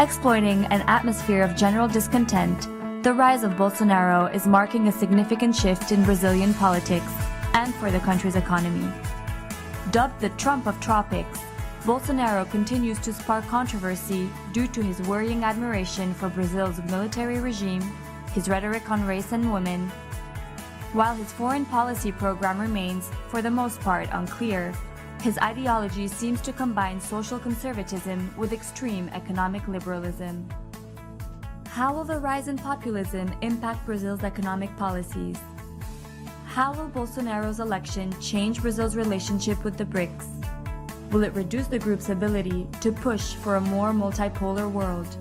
Exploiting an atmosphere of general discontent, the rise of Bolsonaro is marking a significant shift in Brazilian politics and for the country's economy. Dubbed the Trump of Tropics, Bolsonaro continues to spark controversy due to his worrying admiration for Brazil's military regime, his rhetoric on race and women. While his foreign policy program remains, for the most part, unclear, his ideology seems to combine social conservatism with extreme economic liberalism. How will the rise in populism impact Brazil's economic policies? How will Bolsonaro's election change Brazil's relationship with the BRICS? Will it reduce the group's ability to push for a more multipolar world?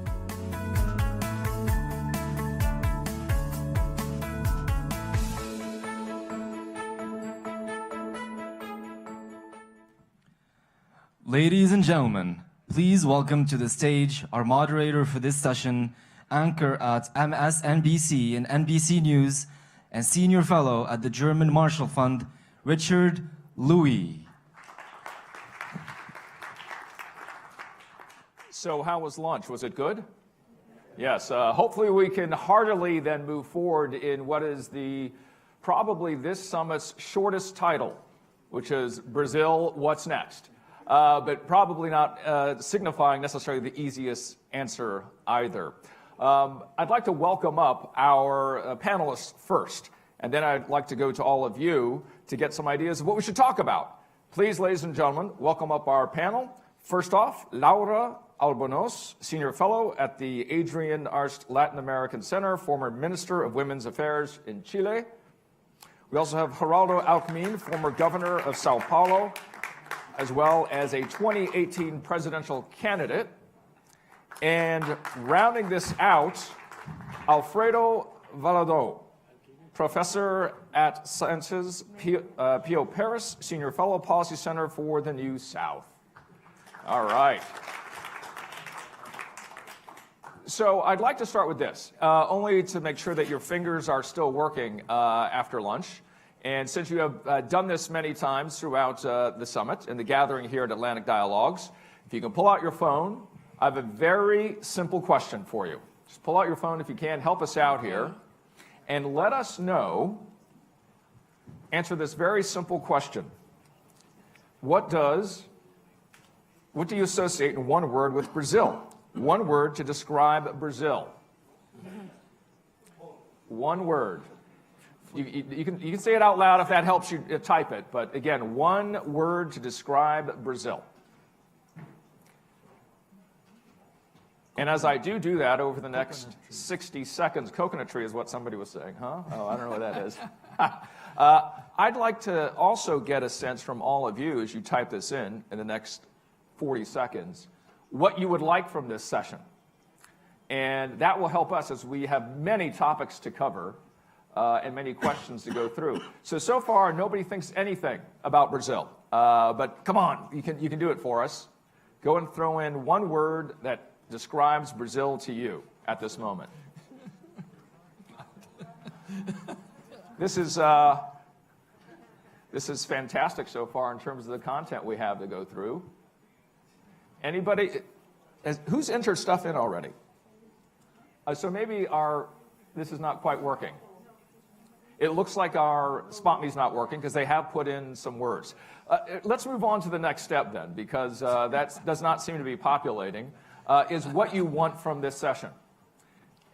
Ladies and gentlemen, please welcome to the stage our moderator for this session, anchor at MSNBC and NBC News, and senior fellow at the German Marshall Fund, Richard Louis. So how was lunch? Was it good? Yes. Hopefully we can heartily then move forward in what is probably this summit's shortest title, which is Brazil, What's Next? But probably not signifying necessarily the easiest answer either. I'd like to welcome up our panelists first, and then I'd like to go to all of you to get some ideas of what we should talk about. Please, ladies and gentlemen, welcome up our panel. First off, Laura Albornoz, Senior Fellow at the Adrienne Arsht Latin American Center, former Minister of Women's Affairs in Chile. We also have Geraldo Alckmin, former Governor of Sao Paulo, as well as a 2018 presidential candidate. And rounding this out, Alfredo Valladão, Professor at Sciences Pio Paris, Senior Fellow, Policy Center for the New South. All right. So I'd like to start with this, only to make sure that your fingers are still working after lunch. And since you have done this many times throughout the summit and the gathering here at Atlantic Dialogues, if you can pull out your phone, I have a very simple question for you. Just pull out your phone if you can, help us out here, and let us know, answer this very simple question. What do you associate in one word with Brazil? One word to describe Brazil. One word. You can say it out loud if that helps you type it, but again, one word to describe Brazil. And as I do that over the next 60 seconds, coconut tree is what somebody was saying, huh? Oh, I don't know what that is. I'd like to also get a sense from all of you as you type this in the next 40 seconds, what you would like from this session. And that will help us as we have many topics to cover and many questions to go through. So far, nobody thinks anything about Brazil. But come on, you can do it for us. Go and throw in one word that describes Brazil to you at this moment. This is fantastic so far in terms of the content we have to go through. Anybody, who's entered stuff in already? So maybe this is not quite working. It looks like our SpotMe's not working because they have put in some words. Let's move on to the next step then, because that does not seem to be populating, is what you want from this session.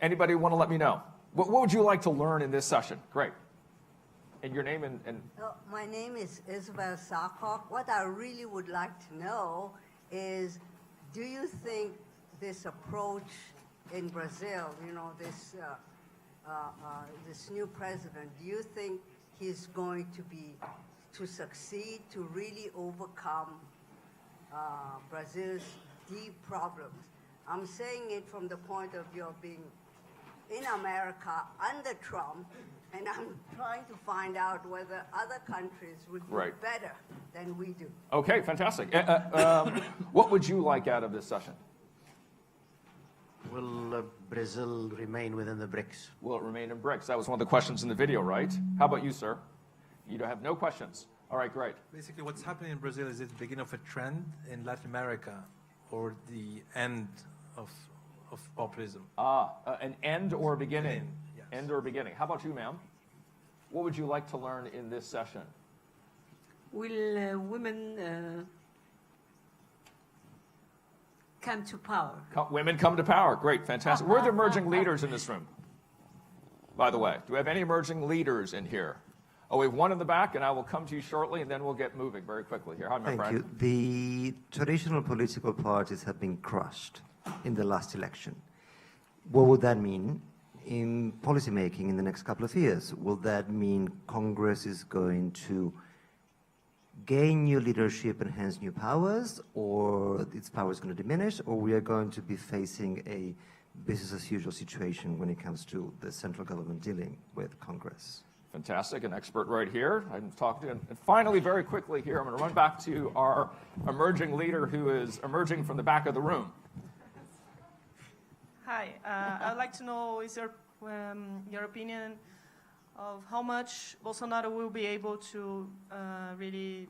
Anybody want to let me know? What would you like to learn in this session? Great. And your name and... My name is Isabel Sarkok. What I really would like to know is, do you think this approach in Brazil, you know, this new president, do you think he's going to succeed to really overcome Brazil's deep problems? I'm saying it from the point of view of being in America under Trump, and I'm trying to find out whether other countries would do better than we do. Okay, fantastic. What would you like out of this session? Will Brazil remain within the BRICS? Will it remain in BRICS? That was one of the questions in the video, right? How about you, sir? You don't have no questions. All right, great. Basically, what's happening in Brazil, is it the beginning of a trend in Latin America or the end of of populism. An end or beginning? Yes. End or beginning. How about you, ma'am? What would you like to learn in this session? Will women come to power? Women come to power. Great, fantastic. We're the emerging leaders in this room, by the way. Do we have any emerging leaders in here? Oh, we have one in the back, and I will come to you shortly, and then we'll get moving very quickly here. Hi, my friend. Thank you. The traditional political parties have been crushed in the last election. What would that mean in policymaking in the next couple of years? Will that mean Congress is going to gain new leadership and hence new powers, or its power is going to diminish, or we are going to be facing a business as usual situation when it comes to the central government dealing with Congress? Fantastic, an expert right here. I'm talking to, and finally, very quickly here, I'm going to run back to our emerging leader who is emerging from the back of the room. Hi, I'd like to know is your opinion of how much Bolsonaro will be able to really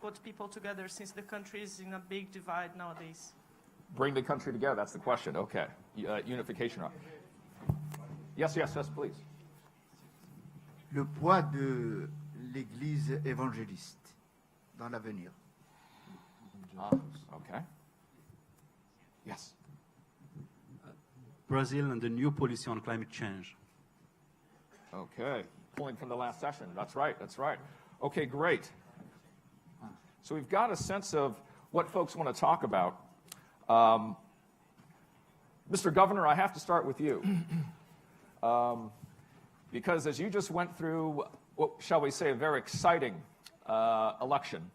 put people together, since the country is in a big divide nowadays. Bring the country together, that's the question. Okay, unification. Yes, yes, yes, please. Le poids de l'Église évangéliste dans l'avenir. Okay. Yes. Brazil and the new policy on climate change. Okay, pulling from the last session. That's right, that's right. Okay, great. So we've got a sense of what folks want to talk about. Mr. Governor, I have to start with you. Because as you just went through, what shall we say, a very exciting election,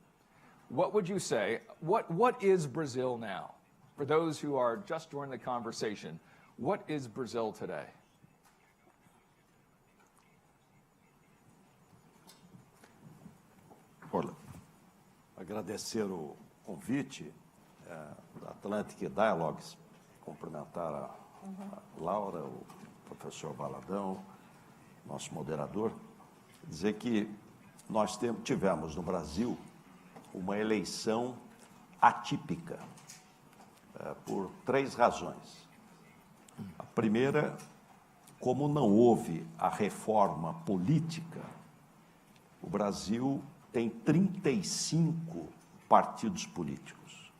what would you say, what is Brazil now? For those who are just joining the conversation, what is Brazil today? Olha, agradecer o convite da Atlantic Dialogues, cumprimentar a Laura, o professor Valladão, nosso moderador, dizer que nós tivemos no Brasil uma eleição atípica por 3 razões. A primeira, como não houve a reforma política, o Brasil tem 35 partidos políticos.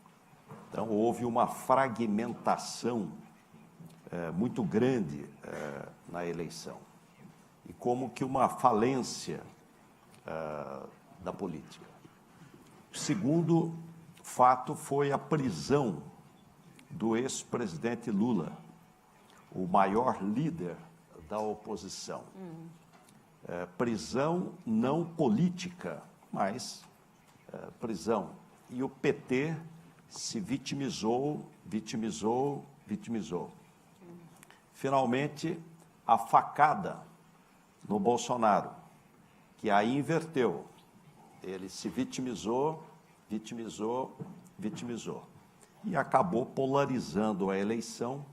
Então, houve uma fragmentação muito grande na eleição. E como que uma falência da política. O segundo fato foi a prisão do ex-presidente Lula, o maior líder da oposição. Prisão não política, mas prisão. E o PT se vitimizou. Finalmente, a facada no Bolsonaro, que aí inverteu. Ele se vitimizou e acabou polarizando a eleição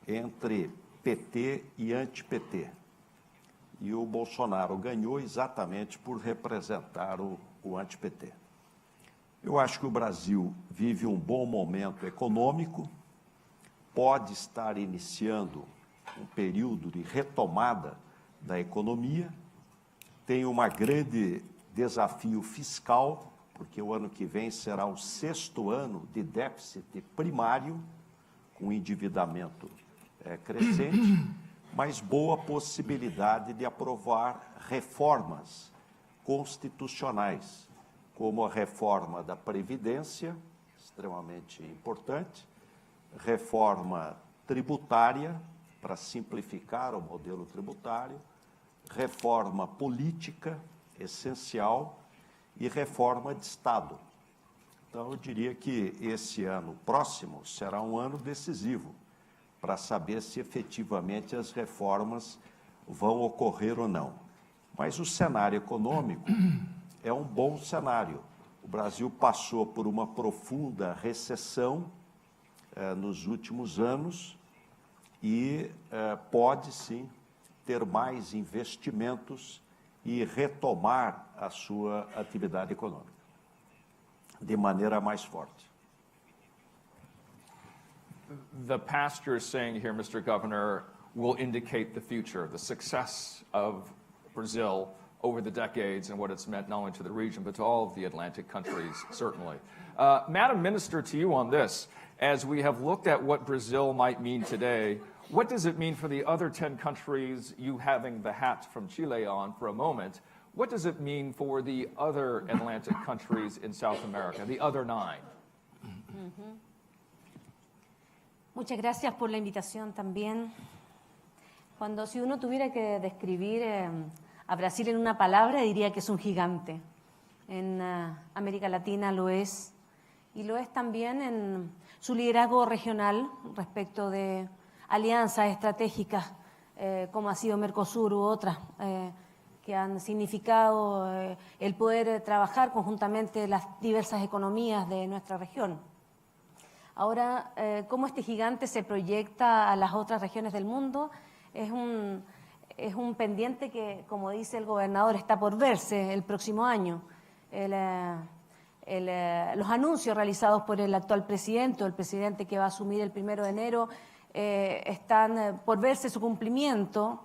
entre PT e anti-PT. E o Bolsonaro ganhou exatamente por representar o anti-PT. Eu acho que o Brasil vive um bom momento econômico, pode estar iniciando um período de retomada da economia, tem um grande desafio fiscal, porque o ano que vem será o 6º ano de déficit primário, com endividamento crescente, mas boa possibilidade de aprovar reformas constitucionais, como a reforma da Previdência, extremamente importante, reforma tributária, para simplificar o modelo tributário, reforma política, essencial, e reforma de Estado. Então, eu diria que esse ano próximo será um ano decisivo para saber se efetivamente as reformas vão ocorrer ou não. Mas o cenário econômico é um bom cenário. O Brasil passou por uma profunda recessão nos últimos anos e pode, sim, ter mais investimentos e retomar a sua atividade econômica de maneira mais forte. the past you're saying here, Mr. Governor, will indicate the future, the success of Brazil over the decades and what it's meant not only to the region, but to all of the Atlantic countries, certainly. Madam Minister, to you on this, as we have looked at what Brazil might mean today, what does it mean for the other 10 countries, you having the hat from Chile on for a moment, what does it mean for the other Atlantic countries in South America, the other 9? Muchas gracias por la invitación también. Si uno tuviera que describir a Brasil en una palabra, diría que es un gigante. En América Latina lo es, y lo es también en su liderazgo regional respecto de alianzas estratégicas como ha sido Mercosur u otras que han significado el poder trabajar conjuntamente las diversas economías de nuestra región. Ahora, cómo este gigante se proyecta a las otras regiones del mundo es un pendiente que, como dice el gobernador, está por verse el próximo año. Los anuncios realizados por el actual presidente o el presidente que va a asumir el 1 de enero están por verse su cumplimiento.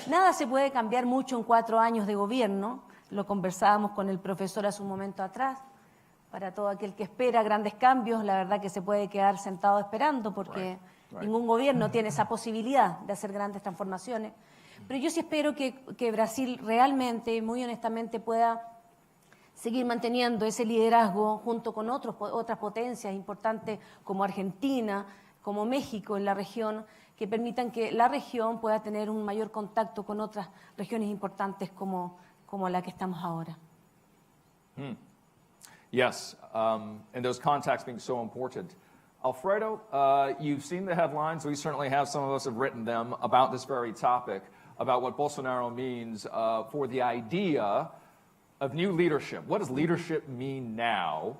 Nada se puede cambiar mucho en 4 años de gobierno, lo conversábamos con el profesor hace un momento atrás. Para todo aquel que espera grandes cambios, la verdad que se puede quedar sentado esperando porque ningún gobierno tiene esa posibilidad de hacer grandes transformaciones. Pero yo sí espero que Brasil realmente, muy honestamente, pueda seguir manteniendo ese liderazgo junto con otras potencias importantes como Argentina, como México en la región, que permitan que la región pueda tener un mayor contacto con otras regiones importantes como la que estamos ahora. Yes, and those contacts being so important. Alfredo, you've seen the headlines. We certainly have, some of us have written them about this very topic, about what Bolsonaro means for the idea of new leadership. What does leadership mean now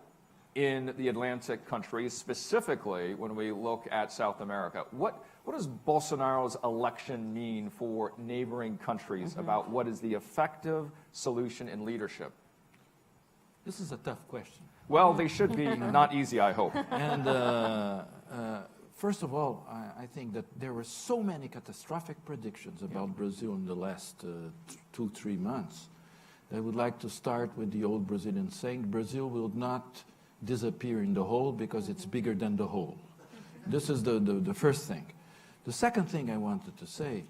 in the Atlantic countries, specifically when we look at South America? What does Bolsonaro's election mean for neighboring countries about what is the effective solution in leadership? This is a tough question. Well, they should be not easy, I hope. And first of all, I think that there were so many catastrophic predictions about Brazil in the last 2-3 months. I would like to start with the old Brazilian saying, Brazil will not disappear in the hole because it's bigger than the hole. This is the first thing. The second thing I wanted to say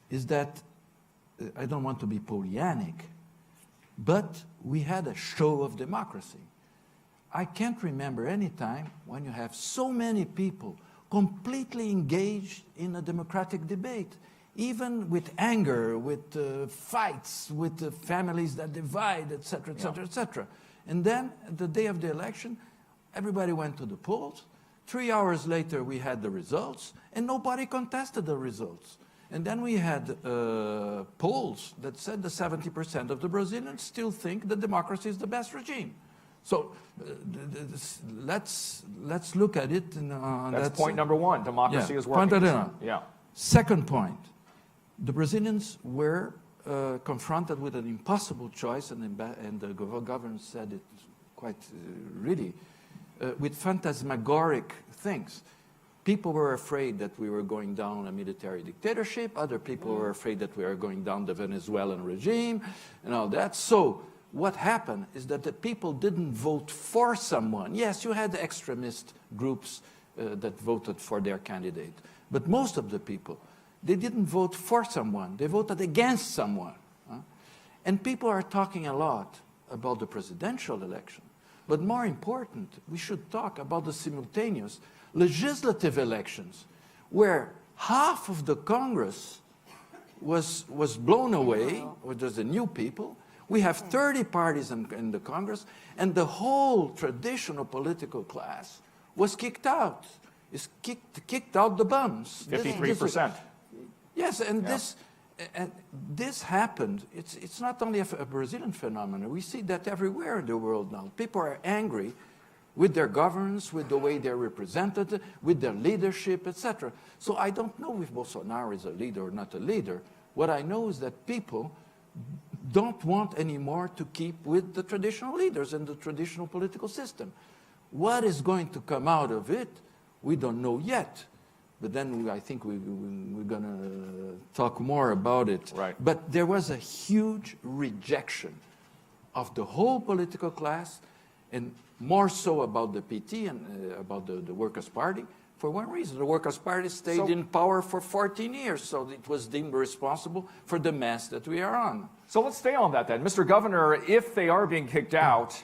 is that I don't want to be Pollyannic, but we had a show of democracy. I can't remember any time when you have so many people completely engaged in a democratic debate, even with anger, with fights, with families that divide, etc., etc., etc. And then, the day of the election, everybody went to the polls. 3 hours later, we had the results, and nobody contested the results. And then we had polls that said that 70% of the Brazilians still think that democracy is the best regime. So let's look at it. That's point number one. Democracy is working. Yeah. Second point, the Brazilians were confronted with an impossible choice, and the government said it quite really, with phantasmagoric things. People were afraid that we were going down a military dictatorship. Other people were afraid that we were going down the Venezuelan regime and all that. So what happened is that the people didn't vote for someone. Yes, you had extremist groups that voted for their candidate. But most of the people, they didn't vote for someone. They voted against someone. And people are talking a lot about the presidential election. But more important, we should talk about the simultaneous legislative elections, where half of the Congress was blown away, or there's the new people. We have 30 parties in the Congress, and the whole traditional political class was kicked out. It's kicked out the bums. 53%. Yes, and this happened. It's not only a Brazilian phenomenon. We see that everywhere in the world now. People are angry with their governance, with the way they're represented, with their leadership, etc. So I don't know if Bolsonaro is a leader or not a leader. What I know is that people don't want anymore to keep with the traditional leaders and the traditional political system. What is going to come out of it We don't know yet. But then I think we're going to talk more about it. Right. But there was a huge rejection of the whole political class, and more so about the PT and about the Workers' Party, for one reason. The Workers' Party stayed in power for 14 years, so it was deemed responsible for the mess that we are on. So let's stay on that then. Mr. Governor, if they are being kicked out,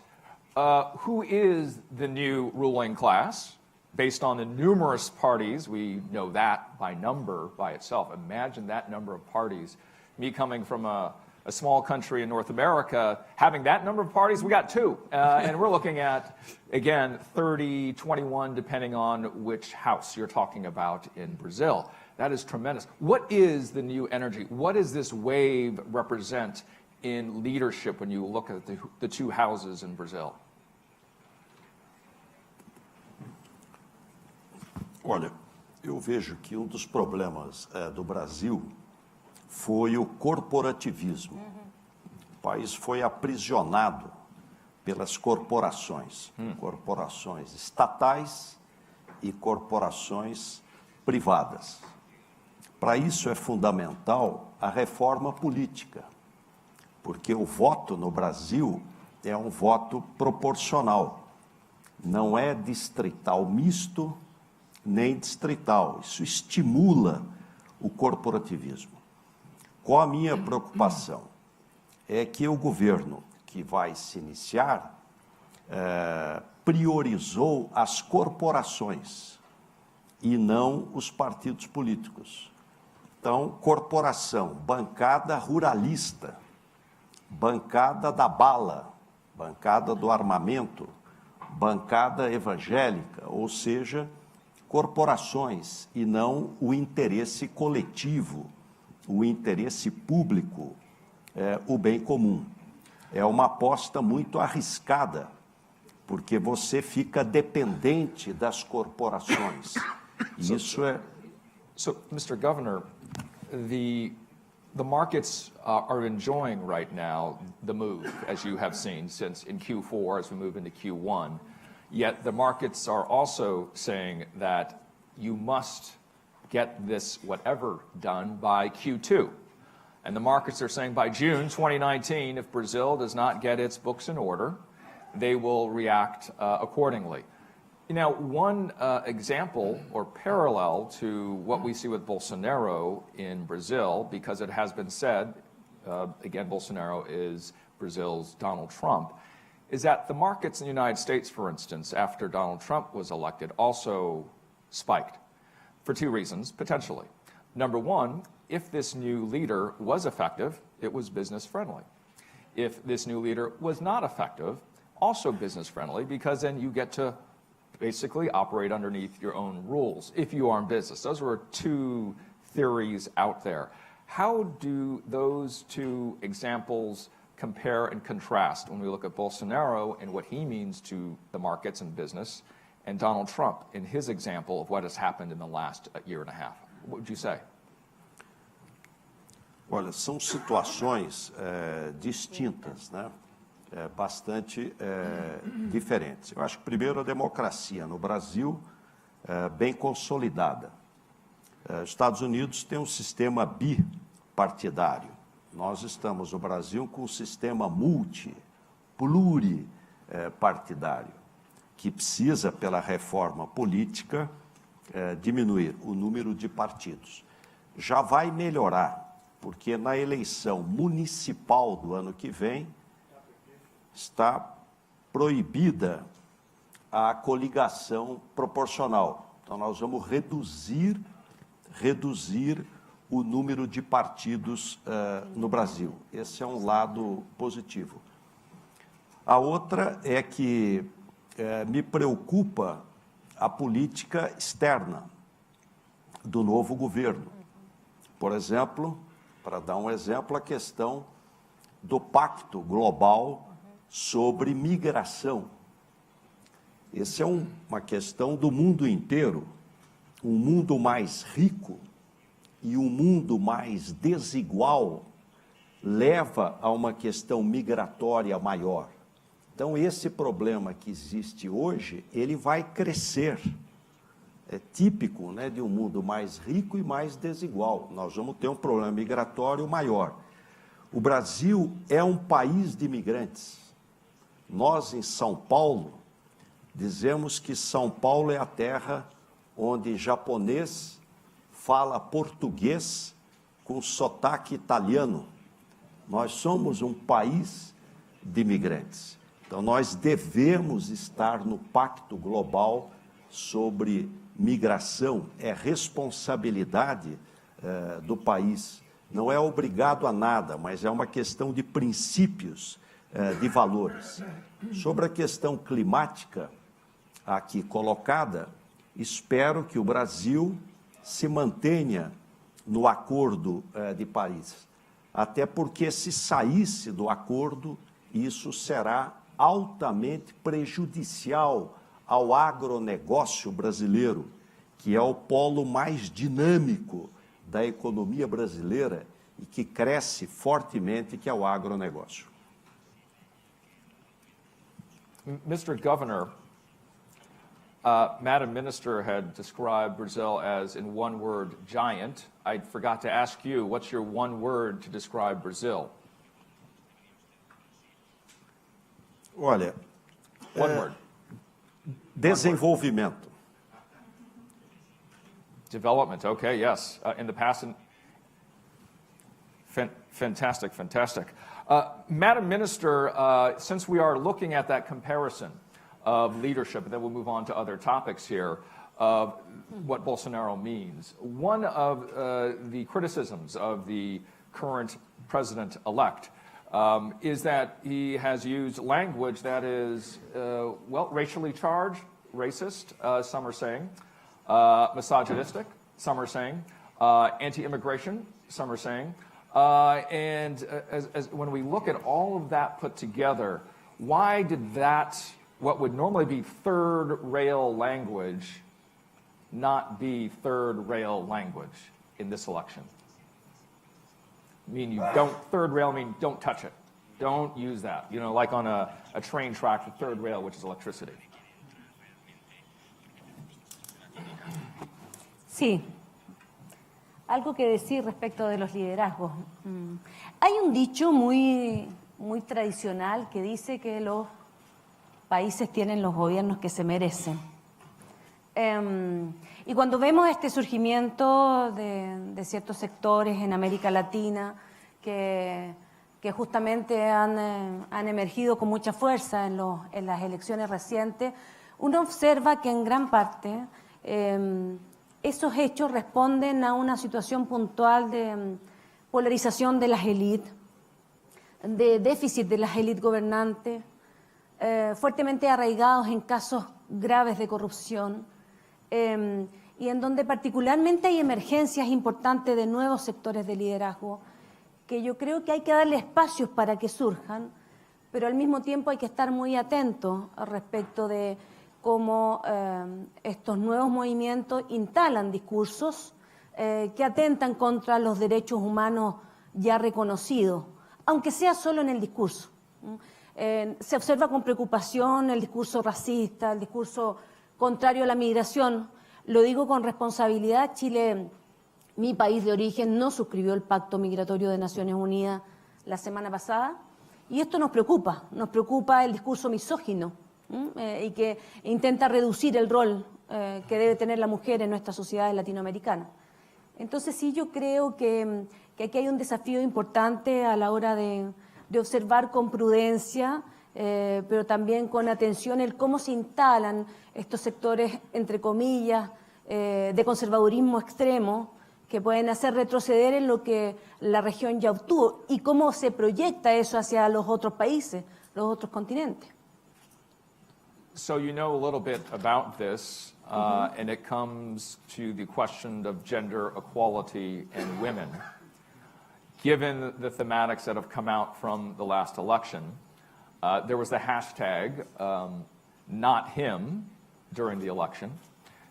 who is the new ruling class? Based on the numerous parties, we know that by number by itself. Imagine that number of parties. Me coming from a small country in North America, having that number of parties, we got two. And we're looking at, again, 30, 21, depending on which house you're talking about in Brazil. That is tremendous. What is the new energy? What does this wave represent in leadership when you look at the two houses in Brazil? Olha, eu vejo que um dos problemas do Brasil foi o corporativismo. O país foi aprisionado pelas corporações, corporações estatais e corporações privadas. Para isso é fundamental a reforma política, porque o voto no Brasil é um voto proporcional, não é distrital misto, nem distrital. Isso estimula o corporativismo. Qual a minha preocupação? É que o governo que vai se iniciar priorizou as corporações e não os partidos políticos. Então, corporação, bancada ruralista, bancada da bala, bancada do armamento, bancada evangélica, ou seja, corporações e não o interesse coletivo, o interesse público, o bem comum. É uma aposta muito arriscada, porque você fica dependente das corporações. Isso é... So, Mr. Governor, the markets are enjoying right now the move, as you have seen, since in Q4, as we move into Q1. Yet the markets are also saying that you must get this whatever done by Q2. And the markets are saying by June 2019, if Brazil does not get its books in order, they will react accordingly. Now, one example or parallel to what we see with Bolsonaro in Brazil, because it has been said, again, Bolsonaro is Brazil's Donald Trump, is that the markets in the United States, for instance, after Donald Trump was elected, also spiked for two reasons, potentially. Number one, if this new leader was effective, it was business-friendly. If this new leader was not effective, also business-friendly, because then you get to basically operate underneath your own rules if you are in business. Those were two theories out there. How do those two examples compare and contrast when we look at Bolsonaro and what he means to the markets and business, and Donald Trump in his example of what has happened in the last year and a half? What would you say? Olha, são situações distintas, né? Bastante diferentes. Eu acho que, primeiro, a democracia no Brasil bem consolidada. Os Estados Unidos têm um sistema bipartidário. Nós estamos no Brasil com um sistema pluripartidário, que precisa, pela reforma política, diminuir o número de partidos. Já vai melhorar, porque na eleição municipal do ano que vem está proibida a coligação proporcional. Então, nós vamos reduzir o número de partidos no Brasil. Esse é um lado positivo. A outra é que me preocupa a política externa do novo governo. Por exemplo, para dar um exemplo, a questão do Pacto Global sobre Migração. Essa é uma questão do mundo inteiro, um mundo mais rico e um mundo mais desigual leva a uma questão migratória maior. Então, esse problema que existe hoje, ele vai crescer típico, né, de um mundo mais rico e mais desigual. Nós vamos ter um problema migratório maior. O Brasil é um país de imigrantes. Nós, em São Paulo, dizemos que São Paulo é a terra onde japonês fala português com sotaque italiano. Nós somos um país de imigrantes. Então, nós devemos estar no Pacto Global sobre migração. É responsabilidade do país. Não é obrigado a nada, mas é uma questão de princípios, de valores. Sobre a questão climática aqui colocada, espero que o Brasil se mantenha no Acordo de Paris. Até porque, se saísse do acordo, isso será altamente prejudicial ao agronegócio brasileiro, que é o polo mais dinâmico da economia brasileira e que cresce fortemente, que é o agronegócio. Mr. Governor, Madam Minister had described Brazil as, in one word, giant. I forgot to ask you, what's your one word to describe Brazil? Olha, One word. Desenvolvimento. Development, okay, yes. In the past, fantastic, fantastic. Madam Minister, since we are looking at that comparison of leadership, and then we'll move on to other topics here, of what Bolsonaro means. One of the criticisms of the current president-elect is that he has used language that is, well, racially charged, racist, some are saying, misogynistic, some are saying, anti-immigration, some are saying. And when we look at all of that put together, why did that, what would normally be third-rail language, not be third-rail language in this election? I mean, you don't, third rail, I mean, don't touch it. Don't use that. You know, like on a train track, the third rail, which is electricity. Sí. Algo que decir respecto de los liderazgos. Hay un dicho muy tradicional que dice que los países tienen los gobiernos que se merecen. Y cuando vemos este surgimiento de ciertos sectores en América Latina que justamente han emergido con mucha fuerza en las elecciones recientes, uno observa que en gran parte esos hechos responden a una situación puntual de polarización de las élites, de déficit de las élites gobernantes, fuertemente arraigados en casos graves de corrupción, y en donde particularmente hay emergencias importantes de nuevos sectores de liderazgo, que yo creo que hay que darle espacios para que surjan, pero al mismo tiempo hay que estar muy atentos al respecto de cómo estos nuevos movimientos instalan discursos que atentan contra los derechos humanos ya reconocidos, aunque sea solo en el discurso. Se observa con preocupación el discurso racista, el discurso contrario a la migración. Lo digo con responsabilidad. Chile, mi país de origen, no suscribió el Pacto Migratorio de Naciones Unidas la semana pasada, y esto nos preocupa el discurso misógino y que intenta reducir el rol que debe tener la mujer en nuestra sociedad latinoamericana. Entonces sí, yo creo que aquí hay un desafío importante a la hora de observar con prudencia, pero también con atención el cómo se instalan estos sectores, entre comillas, de conservadurismo extremo, que pueden hacer retroceder en lo que la región ya obtuvo y cómo se proyecta eso hacia los otros países, los otros continentes. So you know a little bit about this, and it comes to the question of gender equality and women. Given the thematics that have come out from the last election, there was the hashtag not him during the election.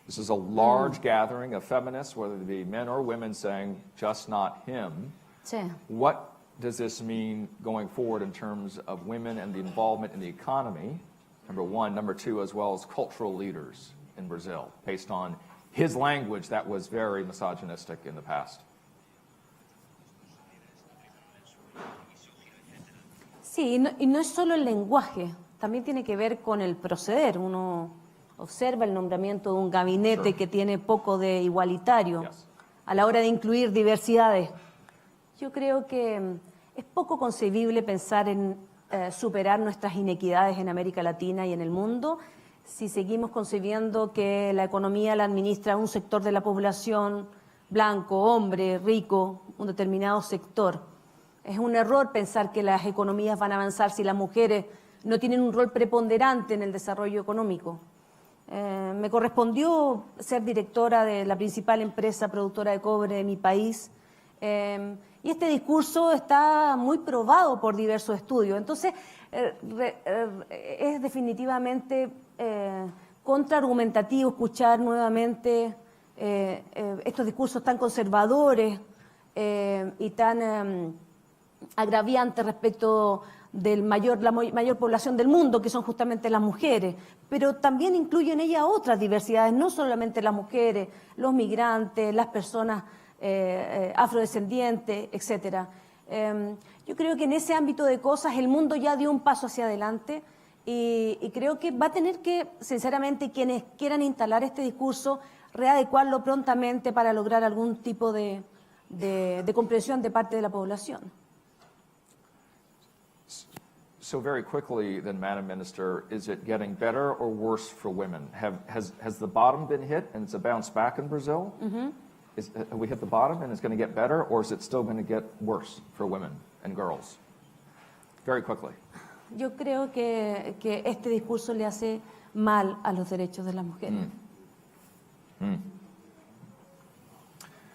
This is a large gathering of feminists, whether they be men or women, saying just not him. Sí. What does this mean going forward in terms of women and the involvement in the economy? Number one. Number two, as well as cultural leaders in Brazil, based on his language that was very misogynistic in the past. Sí, y no es solo el lenguaje, también tiene que ver con el proceder. Uno observa el nombramiento de un gabinete que tiene poco de igualitario a la hora de incluir diversidades. Yo creo que es poco concebible pensar en superar nuestras inequidades en América Latina y en el mundo si seguimos concebiendo que la economía la administra un sector de la población, blanco, hombre, rico, un determinado sector. Es un error pensar que las economías van a avanzar si las mujeres no tienen un rol preponderante en el desarrollo económico. Me correspondió ser directora de la principal empresa productora de cobre de mi país y este discurso está muy probado por diversos estudios. Entonces, es definitivamente contraargumentativo escuchar nuevamente estos discursos tan conservadores y tan agraviantes respecto de la mayor población del mundo, que son justamente las mujeres, pero también incluyen ella otras diversidades, no solamente las mujeres, los migrantes, las personas afrodescendientes, etc. Yo creo que en ese ámbito de cosas el mundo ya dio un paso hacia adelante y creo que va a tener que, sinceramente, quienes quieran instalar este discurso, readecuarlo prontamente para lograr algún tipo de comprensión de parte de la población. So very quickly then, Madam Minister, is it getting better or worse for women? Has the bottom been hit and it's a bounce back in Brazil? Have we hit the bottom and it's going to get better, or is it still going to get worse for women and girls? Very quickly. Yo creo que este discurso le hace mal a los derechos de las mujeres.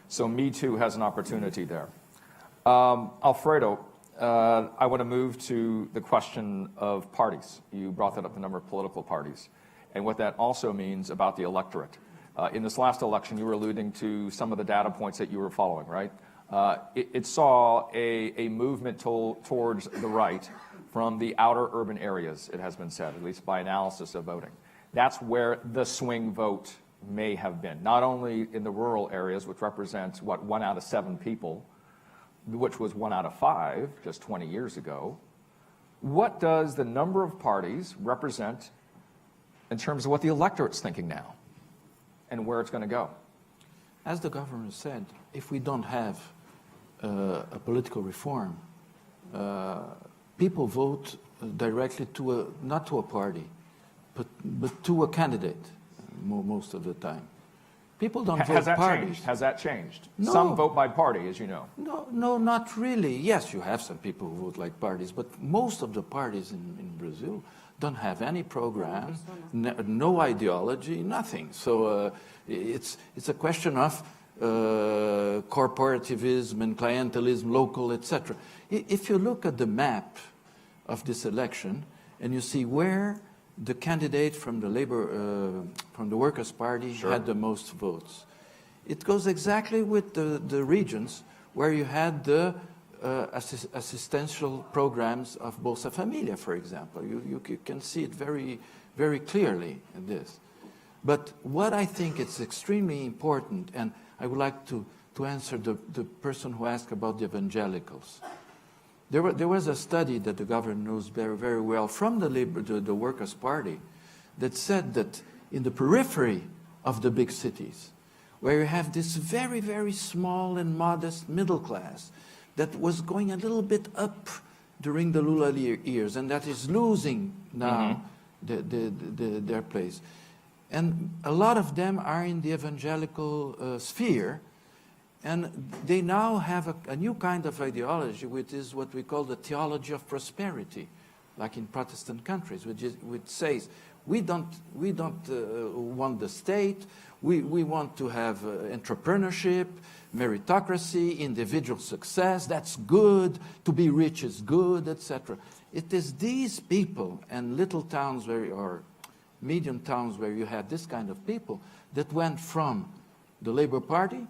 So Me Too has an opportunity there. Alfredo, I want to move to the question of parties. You brought that up, the number of political parties, and what that also means about the electorate. In this last election, you were alluding to some of the data points that you were following, right? It saw a movement towards the right from the outer urban areas, it has been said, at least by analysis of voting. That's where the swing vote may have been, not only in the rural areas, which represents, 1 out of 7 people, which was 1 out of 5 just 20 years ago. What does the number of parties represent in terms of what the electorate's thinking now and where it's going to go? As the government said, if we don't have a political reform, people vote directly not to a party, but to a candidate most of the time. People don't vote parties. Has that changed? No. Some vote by party, as you know. No, not really. Yes, you have some people who vote like parties, but most of the parties in Brazil don't have any program, no ideology, nothing. So it's a question of corporativism and clientelism, local, etc. If you look at the map of this election and you see where the candidate from the Workers' Party had the most votes, it goes exactly with the regions where you had the assistential programs of Bolsa Familia, for example. You can see it very, very clearly in this. But what I think is extremely important, and I would like to answer the person who asked about the evangelicals. There was a study that the government knows very, very well from the Workers' Party that said that in the periphery of the big cities, where you have this very, very small and modest middle class that was going a little bit up during the Lula years and that is losing now their place. And a lot of them are in the evangelical sphere, and they now have a new kind of ideology, which is what we call the theology of prosperity, like in Protestant countries, which says, we don't want the state, we want to have entrepreneurship, meritocracy, individual success, that's good, to be rich is good, etc. It is these people and little towns or medium towns where you had this kind of people that went from the Labour Party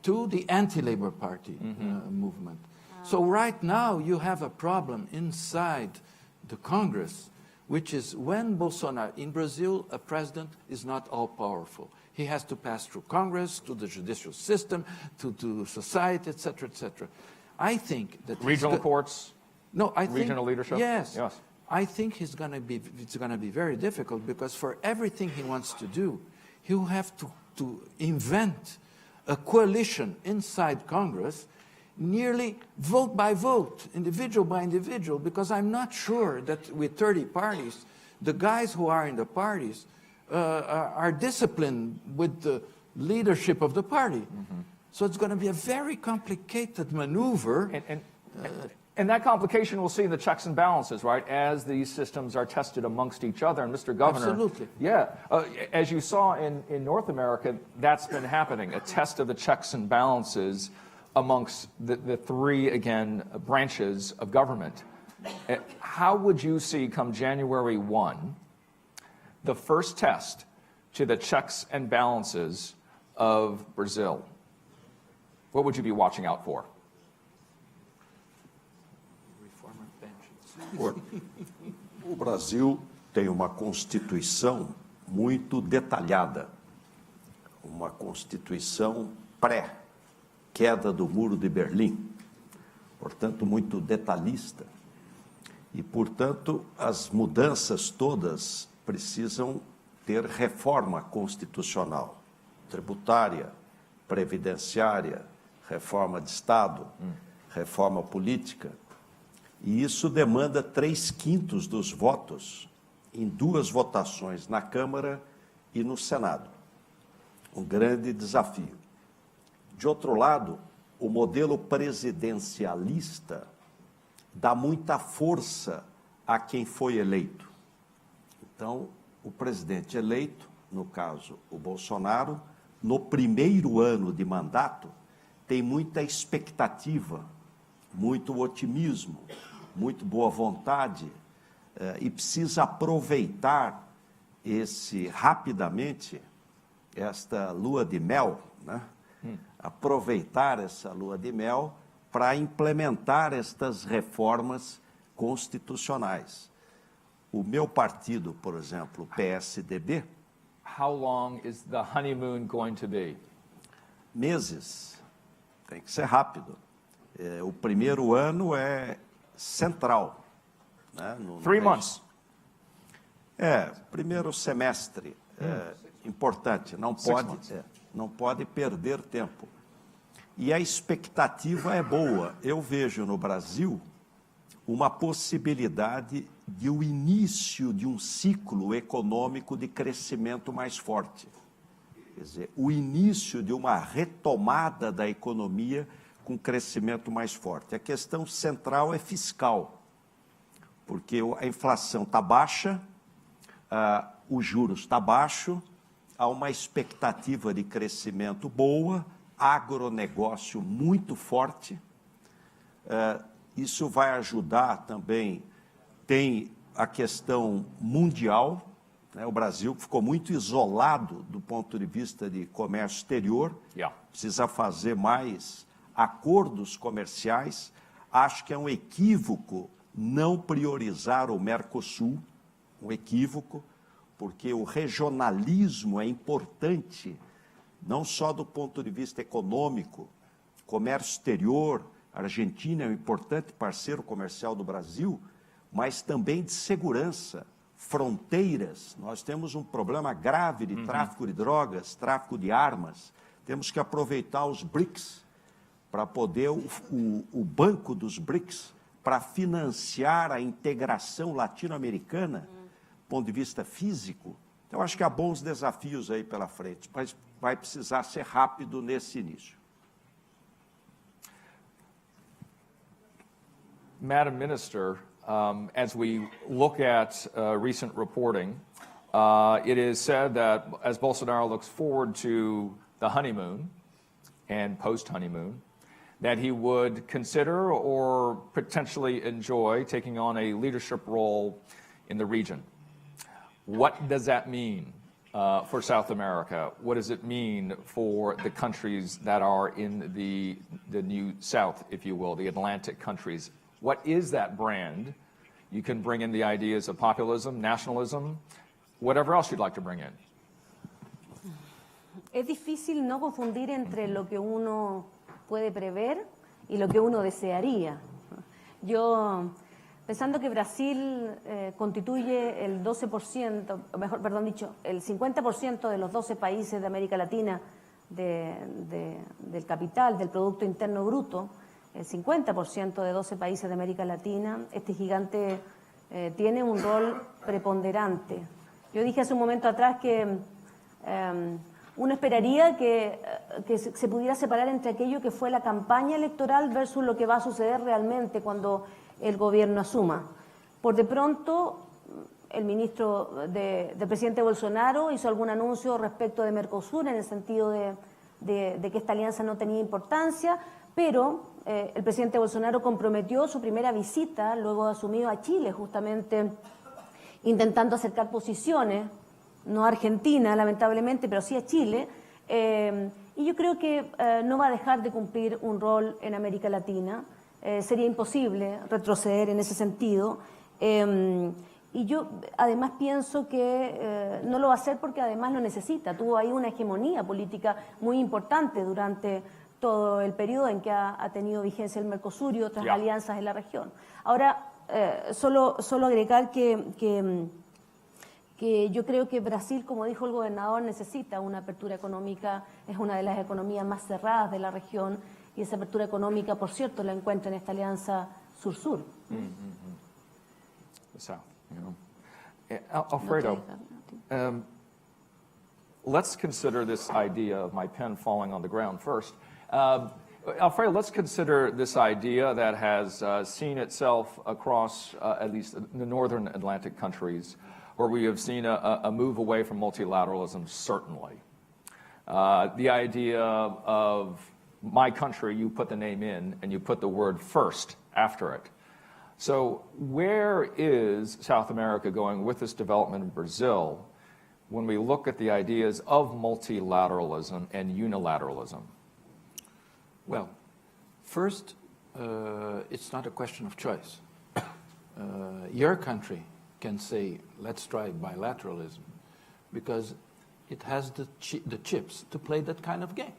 to the anti-Labour Party movement. So right now you have a problem inside the Congress, which is when Bolsonaro, in Brazil, a president is not all-powerful. He has to pass through Congress, to the judicial system, to society, etc., etc. I think that regional courts. No, I think regional leadership. Yes. Yes. I think it's going to be very difficult because for everything he wants to do, he will have to invent a coalition inside Congress, nearly vote by vote, individual by individual, because I'm not sure that with 30 parties, the guys who are in the parties are disciplined with the leadership of the party. Mm-hmm. So it's going to be a very complicated maneuver. And that complication we'll see in the checks and balances, right, as these systems are tested amongst each other. And Mr. Governor, absolutely. Yeah, as you saw in North America, that's been happening, a test of the checks and balances amongst the three, again, branches of government. How would you see, come January 1, the first test to the checks and balances of Brazil? What would you be watching out for? O Brasil tem uma Constituição muito detalhada, uma Constituição pré-queda do Muro de Berlim, portanto, muito detalhista. E, portanto, as mudanças todas precisam ter reforma constitucional, tributária, previdenciária, reforma de Estado, reforma política. E isso demanda 3/5 dos votos em 2 votações, na Câmara e no Senado. Um grande desafio. De outro lado, o modelo presidencialista dá muita força a quem foi eleito. Então, o presidente eleito, no caso o Bolsonaro, no primeiro ano de mandato, tem muita expectativa, muito otimismo, muito boa vontade, e precisa aproveitar rapidamente esta lua de mel, né? Aproveitar essa lua de mel para implementar estas reformas constitucionais. O meu partido, por exemplo, o PSDB... How long is the honeymoon going to be? Meses. Tem que ser rápido. O primeiro ano é central. Né? 3 months. Primeiro semestre. Importante. Não pode perder tempo. E a expectativa é boa. Eu vejo no Brasil uma possibilidade de o início de um ciclo econômico de crescimento mais forte. Quer dizer, o início de uma retomada da economia com crescimento mais forte. A questão central é fiscal, porque a inflação está baixa, os juros está baixo, há uma expectativa de crescimento boa, agronegócio muito forte. Isso vai ajudar também, tem a questão mundial, né? O Brasil ficou muito isolado do ponto de vista de comércio exterior, precisa fazer mais acordos comerciais. Acho que é um equívoco não priorizar o Mercosul, um equívoco, porque o regionalismo é importante, não só do ponto de vista econômico, comércio exterior. A Argentina é um importante parceiro comercial do Brasil, mas também de segurança, fronteiras. Nós temos um problema grave de tráfico de drogas, tráfico de armas. Temos que aproveitar os BRICS para poder, o banco dos BRICS, para financiar a integração latino-americana, do ponto de vista físico. Então, acho que há bons desafios aí pela frente, mas vai precisar ser rápido nesse início. Madam Minister, as we look at recent reporting, it is said that as Bolsonaro looks forward to the honeymoon and post-honeymoon, that he would consider or potentially enjoy taking on a leadership role in the region. What does that mean for South America? What does it mean for the countries that are in the new South, if you will, the Atlantic countries? What is that brand? You can bring in the ideas of populism, nationalism, whatever else you'd like to bring in. Es difícil no confundir entre lo que uno puede prever y lo que uno desearía. Yo, pensando que Brasil constituye el 12%, o mejor, perdón dicho, el 50% de los 12 países de América Latina del capital, del Producto Interno Bruto, el 50% de 12 países de América Latina, este gigante tiene un rol preponderante. Yo dije hace un momento atrás que uno esperaría que se pudiera separar entre aquello que fue la campaña electoral versus lo que va a suceder realmente cuando el gobierno asuma. Por de pronto, el ministro del presidente Bolsonaro hizo algún anuncio respecto de Mercosur en el sentido de que esta alianza no tenía importancia, pero el presidente Bolsonaro comprometió su primera visita, luego asumido a Chile, justamente intentando acercar posiciones, no a Argentina, lamentablemente, pero sí a Chile, y yo creo que no va a dejar de cumplir un rol en América Latina. Sería imposible retroceder en ese sentido. Y yo además pienso que no lo va a hacer porque además lo necesita. Tuvo ahí una hegemonía política muy importante durante todo el periodo en que ha tenido vigencia el Mercosur y otras alianzas en la región. Ahora, solo agregar que yo creo que Brasil, como dijo el gobernador, necesita una apertura económica, es una de las economías más cerradas de la región, y esa apertura económica, por cierto, la encuentra en esta alianza sur-sur. Alfredo, let's consider this idea of my pen falling on the ground first. Alfredo, let's consider this idea that has seen itself across at least the northern Atlantic countries, where we have seen a move away from multilateralism, certainly. The idea of my country, you put the name in and you put the word first after it. So where is South America going with this development in Brazil when we look at the ideas of multilateralism and unilateralism? Well, first, it's not a question of choice. Your country can say, let's try bilateralism, because it has the chips to play that kind of game.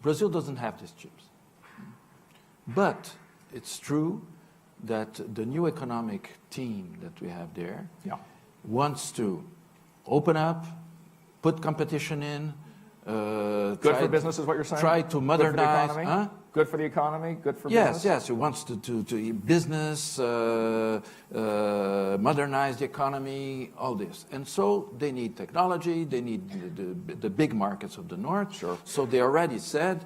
Brazil doesn't have these chips. But it's true that the new economic team that we have there wants to open up, put competition in. Good for business is what you're saying? Try to modernize. Good for the economy? Good for business? Yes, it wants to business, modernize the economy, all this. And so they need technology, they need the big markets of the North. Sure. So they already said,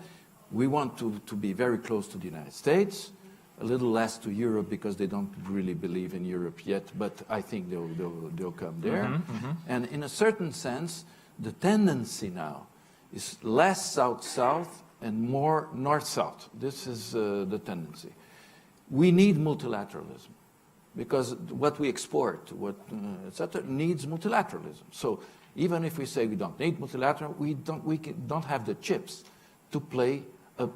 we want to be very close to the United States, a little less to Europe because they don't really believe in Europe yet, but I think they'll come there. And in a certain sense, the tendency now is less south-south and more north-south. This is the tendency. We need multilateralism because what we export, etc., needs multilateralism. So even if we say we don't need multilateral, we don't have the chips to play the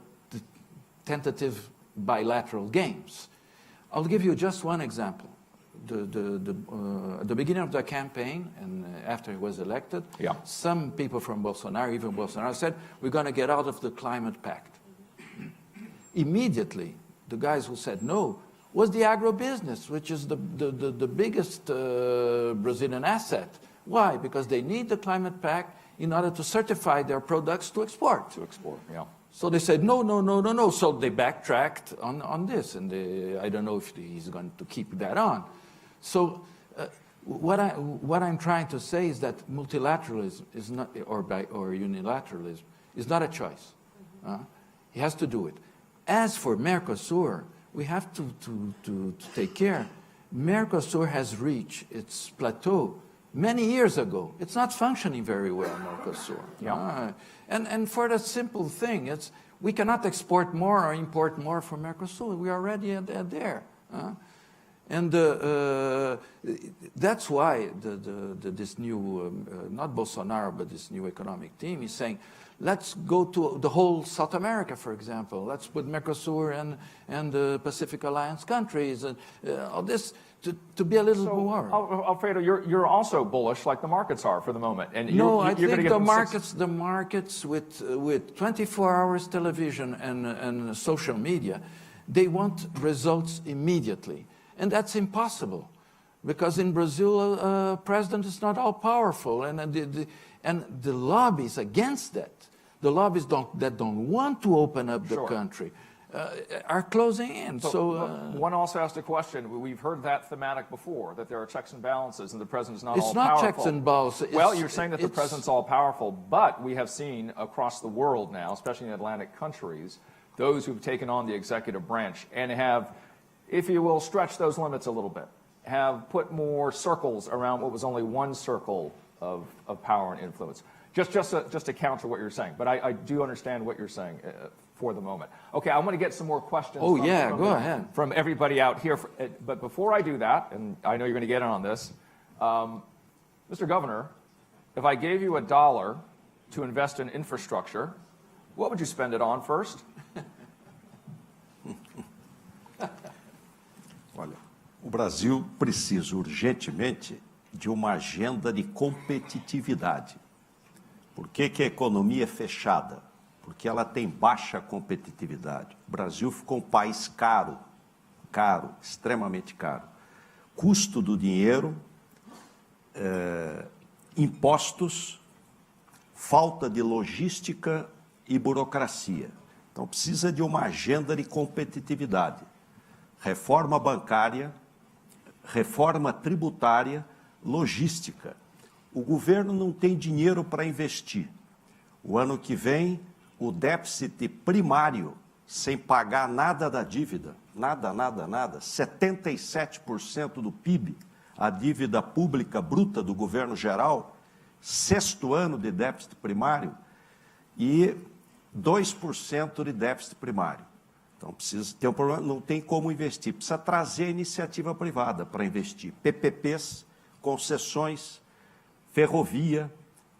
tentative bilateral games. I'll give you just one example. At the beginning of the campaign and after he was elected, some people from Bolsonaro, even Bolsonaro, said, we're going to get out of the climate pact. Immediately, the guys who said no was the agribusiness, which is the biggest Brazilian asset. Why? Because they need the climate pact in order to certify their products to export. So they said, no. So they backtracked on this, and I don't know if he's going to keep that on. So what I'm trying to say is that multilateralism is not, or unilateralism is not a choice. He has to do it. As for Mercosur, we have to take care. Mercosur has reached its plateau many years ago. It's not functioning very well, Mercosur. And for the simple thing, we cannot export more or import more from Mercosur. We are already there. And that's why this new, not Bolsonaro, but this new economic team is saying, let's go to the whole South America, for example. Let's put Mercosur and the Pacific Alliance countries and all this to be a little more. Alfredo, you're also bullish, like the markets are for the moment, and I think the markets with 24 hours television and social media, they want results immediately, and that's impossible, because in Brazil, president is not all powerful, and the lobbies against that, the lobbies that don't want to open up the country, are closing in. So one also asked a question. We've heard that thematic before, that there are checks and balances, and the president's not all it's powerful. not checks and balances. Well, you're saying that the president's all powerful, but we have seen across the world now, especially in Atlantic countries, those who've taken on the executive branch and have, if you will, stretched those limits a little bit, have put more circles around what was only one circle of power and influence. Just to counter what you're saying, but I do understand what you're saying for the moment. Okay, I want to get some more questions. Go ahead. From everybody out here. But before I do that, and I know you're going to get in on this, Mr. Governor, if I gave you $1 to invest in infrastructure, what would you spend it on first? Olha, o Brasil precisa urgentemente de uma agenda de competitividade. Por que a economia é fechada? Porque ela tem baixa competitividade. O Brasil ficou um país caro, extremamente caro. Custo do dinheiro, impostos, falta de logística e burocracia. Então precisa de uma agenda de competitividade. Reforma bancária, reforma tributária, logística. O governo não tem dinheiro para investir. O ano que vem, o déficit primário, sem pagar nada da dívida, nada, 77% do PIB, a dívida pública bruta do governo geral, 6º ano de déficit primário e 2% de déficit primário. Então, precisa ter um problema, não tem como investir. Precisa trazer a iniciativa privada para investir. PPPs, concessões, ferrovia,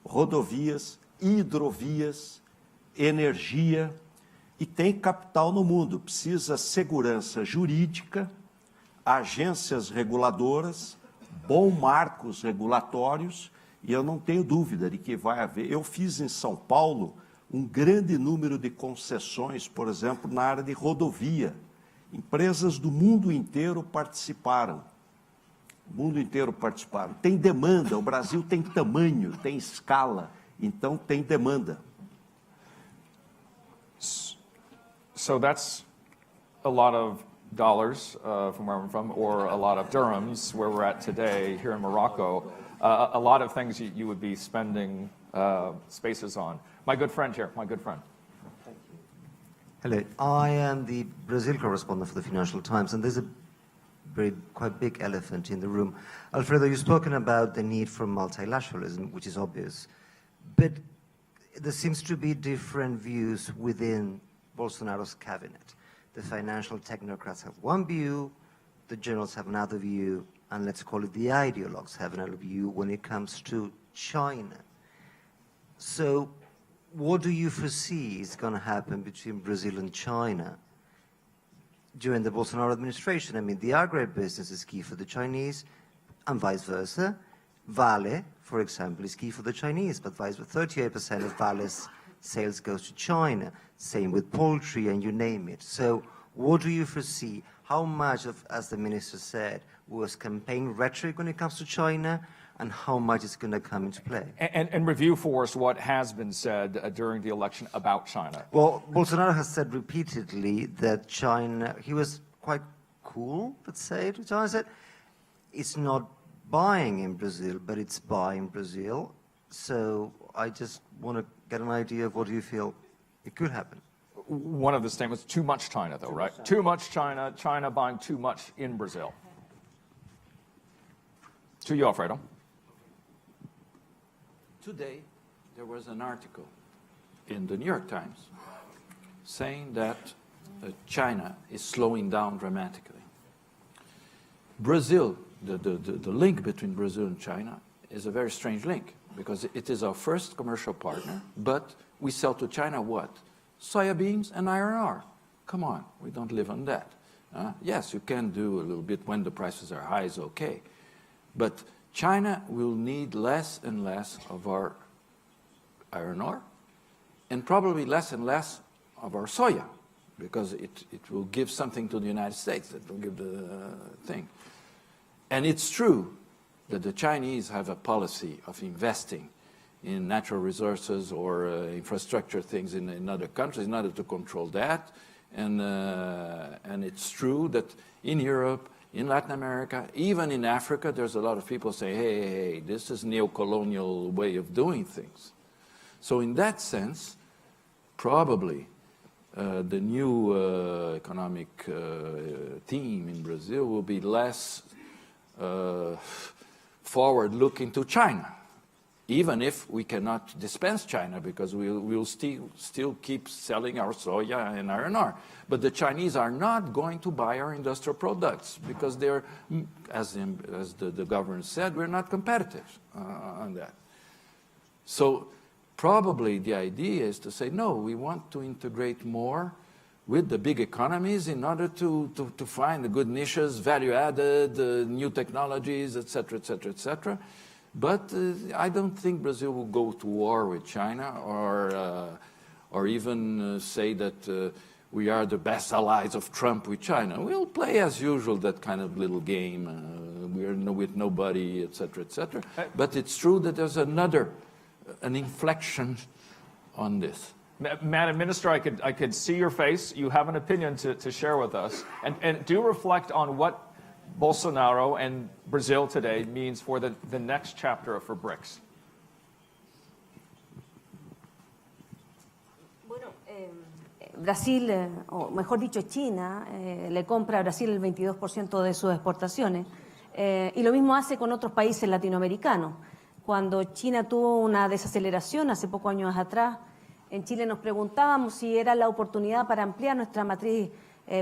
rodovias, hidrovias, energia, e tem capital no mundo. Precisa segurança jurídica, agências reguladoras, bons marcos regulatórios, e eu não tenho dúvida de que vai haver. Eu fiz em São Paulo um grande número de concessões, por exemplo, na área de rodovia. Empresas do mundo inteiro participaram. O mundo inteiro participaram. Tem demanda, o Brasil tem tamanho, tem escala, então tem demanda. So that's a lot of dollars from where I'm from, or a lot of dirhams, where we're at today here in Morocco. A lot of things you would be spending spaces on. My good friend here, my good friend. Thank you. Hello, I am the Brazil correspondent for the Financial Times, and there's a quite big elephant in the room. Alfredo, you've spoken about the need for multilateralism, which is obvious, but there seems to be different views within Bolsonaro's cabinet. The financial technocrats have one view, the generals have another view, and let's call it the ideologues have another view when it comes to China. So what do you foresee is going to happen between Brazil and China during the Bolsonaro administration? I mean, the agribusiness is key for the Chinese, and vice versa. Vale, for example, is key for the Chinese, but vice versa. 38% of Vale's sales goes to China. Same with poultry, and you name it. So what do you foresee? How much of, as the minister said, was campaign rhetoric when it comes to China, and how much is going to come into play? And review for us what has been said during the election about China. Well, Bolsonaro has said repeatedly that China, he was quite cool, let's say, to China. He said, it's not buying in Brazil, but it's buying Brazil. So I just want to get an idea of what do you feel it could happen. One of the statements, too much China, though, right? Too much China, China buying too much in Brazil. To you, Alfredo. Today, there was an article in the New York Times saying that China is slowing down dramatically. Brazil, the link between Brazil and China is a very strange link because it is our first commercial partner, but we sell to China what? Soybeans and iron ore. Come on, we don't live on that. Yes, you can do a little bit when the prices are high, is okay. But China will need less and less of our iron ore, and probably less and less of our soya, because it will give something to the United States, it will give the thing. And it's true that the Chinese have a policy of investing in natural resources or infrastructure things in other countries in order to control that. And it's true that in Europe, in Latin America, even in Africa, there's a lot of people say, hey, this is neo-colonial way of doing things. So in that sense, probably the new economic team in Brazil will be less forward-looking to China, even if we cannot dispense China, because we'll still keep selling our soya and iron ore. But the Chinese are not going to buy our industrial products because they're, as the government said, we're not competitive on that. So probably the idea is to say, no, we want to integrate more with the big economies in order to find the good niches, value added, new technologies, et cetera, et cetera, et cetera. But I don't think Brazil will go to war with China or even say that we are the best allies of Trump with China. We'll play as usual that kind of little game. We're with nobody, et cetera, et cetera. But it's true that there's an inflection on this. Madam Minister, I could see your face. You have an opinion to share with us. And do reflect on what Bolsonaro and Brazil today means for the next chapter for BRICS. Bueno, Brasil, o mejor dicho China, le compra a Brasil el 22% de sus exportaciones y lo mismo hace con otros países latinoamericanos. Cuando China tuvo una desaceleración hace pocos años atrás, en Chile nos preguntábamos si era la oportunidad para ampliar nuestra matriz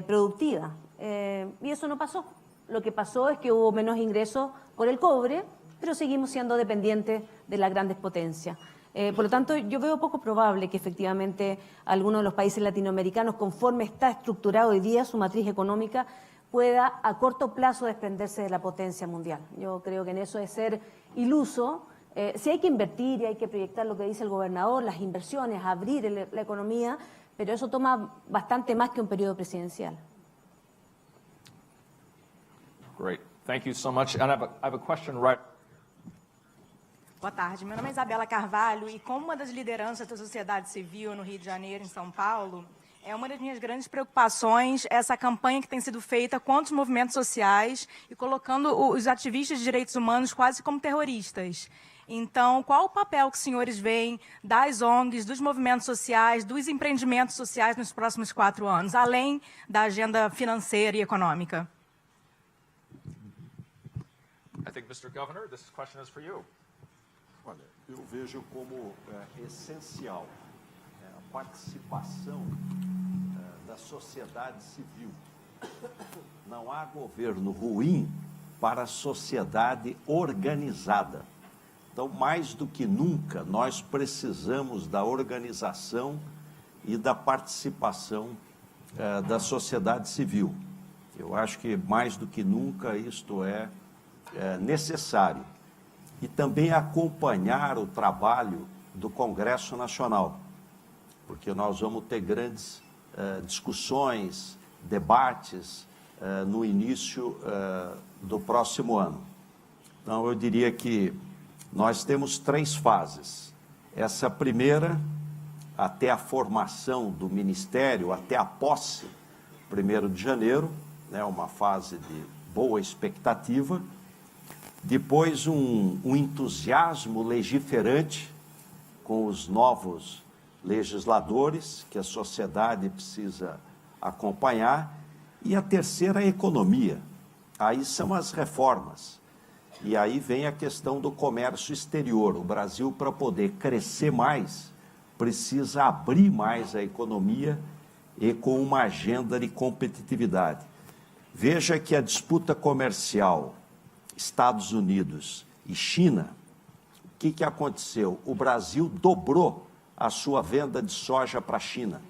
productiva y eso no pasó. Lo que pasó es que hubo menos ingresos por el cobre, pero seguimos siendo dependientes de las grandes potencias. Por lo tanto, yo veo poco probable que efectivamente alguno de los países latinoamericanos, conforme está estructurado hoy día su matriz económica, pueda a corto plazo desprenderse de la potencia mundial. Yo creo que en eso es ser iluso. Sí hay que invertir y hay que proyectar lo que dice el gobernador, las inversiones, abrir la economía, pero eso toma bastante más que un periodo presidencial. Great. Thank you so much. And I have a question right. Boa tarde, meu nome é Isabela Carvalho e como uma das lideranças da sociedade civil no Rio de Janeiro, em São Paulo, uma das minhas grandes preocupações é essa campanha que tem sido feita contra os movimentos sociais e colocando os ativistas de direitos humanos quase como terroristas. Então, qual o papel que os senhores veem das ONGs, dos movimentos sociais, dos empreendimentos sociais nos próximos 4 anos, além da agenda financeira e econômica? I think, Mr. Governor, this question is for you. Olha, eu vejo como essencial a participação da sociedade civil. Não há governo ruim para a sociedade organizada. Então, mais do que nunca, nós precisamos da organização e da participação da sociedade civil. Eu acho que, mais do que nunca, isto é necessário. E também acompanhar o trabalho do Congresso Nacional, porque nós vamos ter grandes discussões, debates no início do próximo ano. Então, eu diria que nós temos 3 fases. Essa primeira, até a formação do Ministério, até a posse, 1º de janeiro, uma fase de boa expectativa. Depois, um entusiasmo legiferante com os novos legisladores, que a sociedade precisa acompanhar. E a terceira, a economia. Aí são as reformas. E aí vem a questão do comércio exterior. O Brasil, para poder crescer mais, precisa abrir mais a economia e com uma agenda de competitividade. Veja que a disputa comercial Estados Unidos e China, o que aconteceu? O Brasil dobrou a sua venda de soja para a China.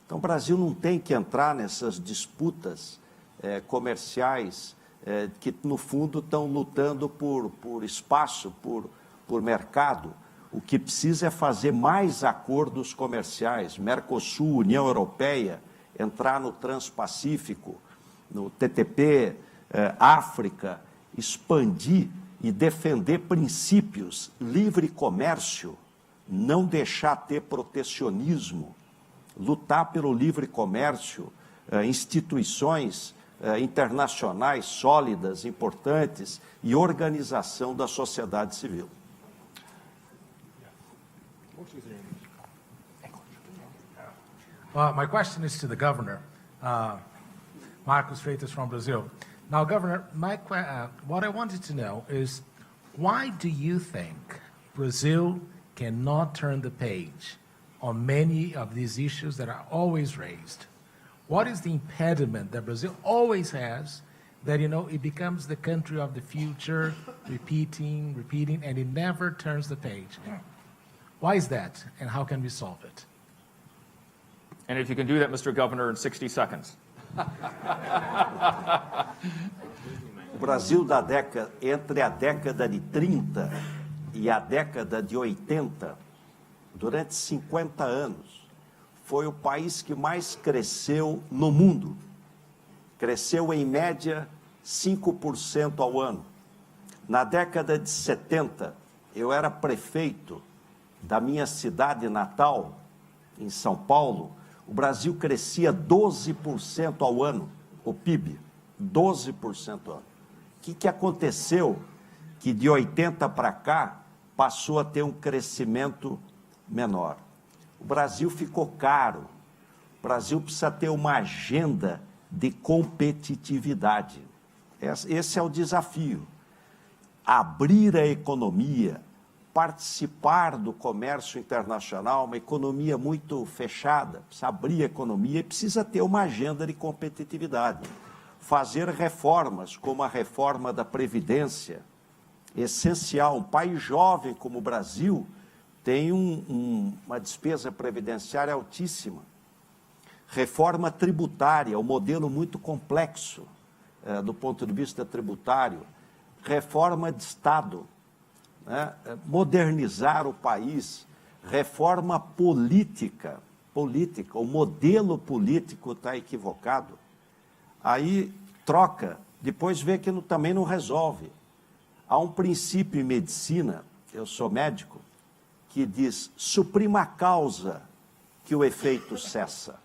Então, o Brasil não tem que entrar nessas disputas comerciais que, no fundo, estão lutando por espaço, por mercado. O que precisa é fazer mais acordos comerciais, Mercosul, União Europeia, entrar no Transpacífico, no TTP, África, expandir e defender princípios, livre comércio, não deixar ter protecionismo, lutar pelo livre comércio, instituições internacionais sólidas, importantes e organização da sociedade civil. My question is to the governor, Marcos Freitas from Brazil. Now, Governor, what I wanted to know is, why do you think Brazil cannot turn the page on many of these issues that are always raised? What is the impediment that Brazil always has that, it becomes the country of the future, repeating, and it never turns the page? Why is that, and how can we solve it? And if you can do that, Mr. Governor, in 60 seconds. O Brasil entre a década de 30 e a década de 80, durante 50 anos, foi o país que mais cresceu no mundo. Cresceu, em média, 5% ao ano. Na década de 70, eu era prefeito da minha cidade natal, em São Paulo. O Brasil crescia 12% ao ano, o PIB, 12% ao ano. O que aconteceu que de 80 para cá passou a ter um crescimento menor? O Brasil ficou caro. O Brasil precisa ter uma agenda de competitividade. Esse é o desafio. Abrir a economia, participar do comércio internacional, uma economia muito fechada, precisa abrir a economia e precisa ter uma agenda de competitividade. Fazer reformas, como a reforma da Previdência, essencial. Um país jovem como o Brasil tem uma despesa previdenciária altíssima. Reforma tributária, um modelo muito complexo do ponto de vista tributário. Reforma de Estado, modernizar o país. Reforma política, o modelo político está equivocado. Aí troca, depois vê que também não resolve. Há um princípio em medicina, eu sou médico, que diz: suprima a causa que o efeito cessa.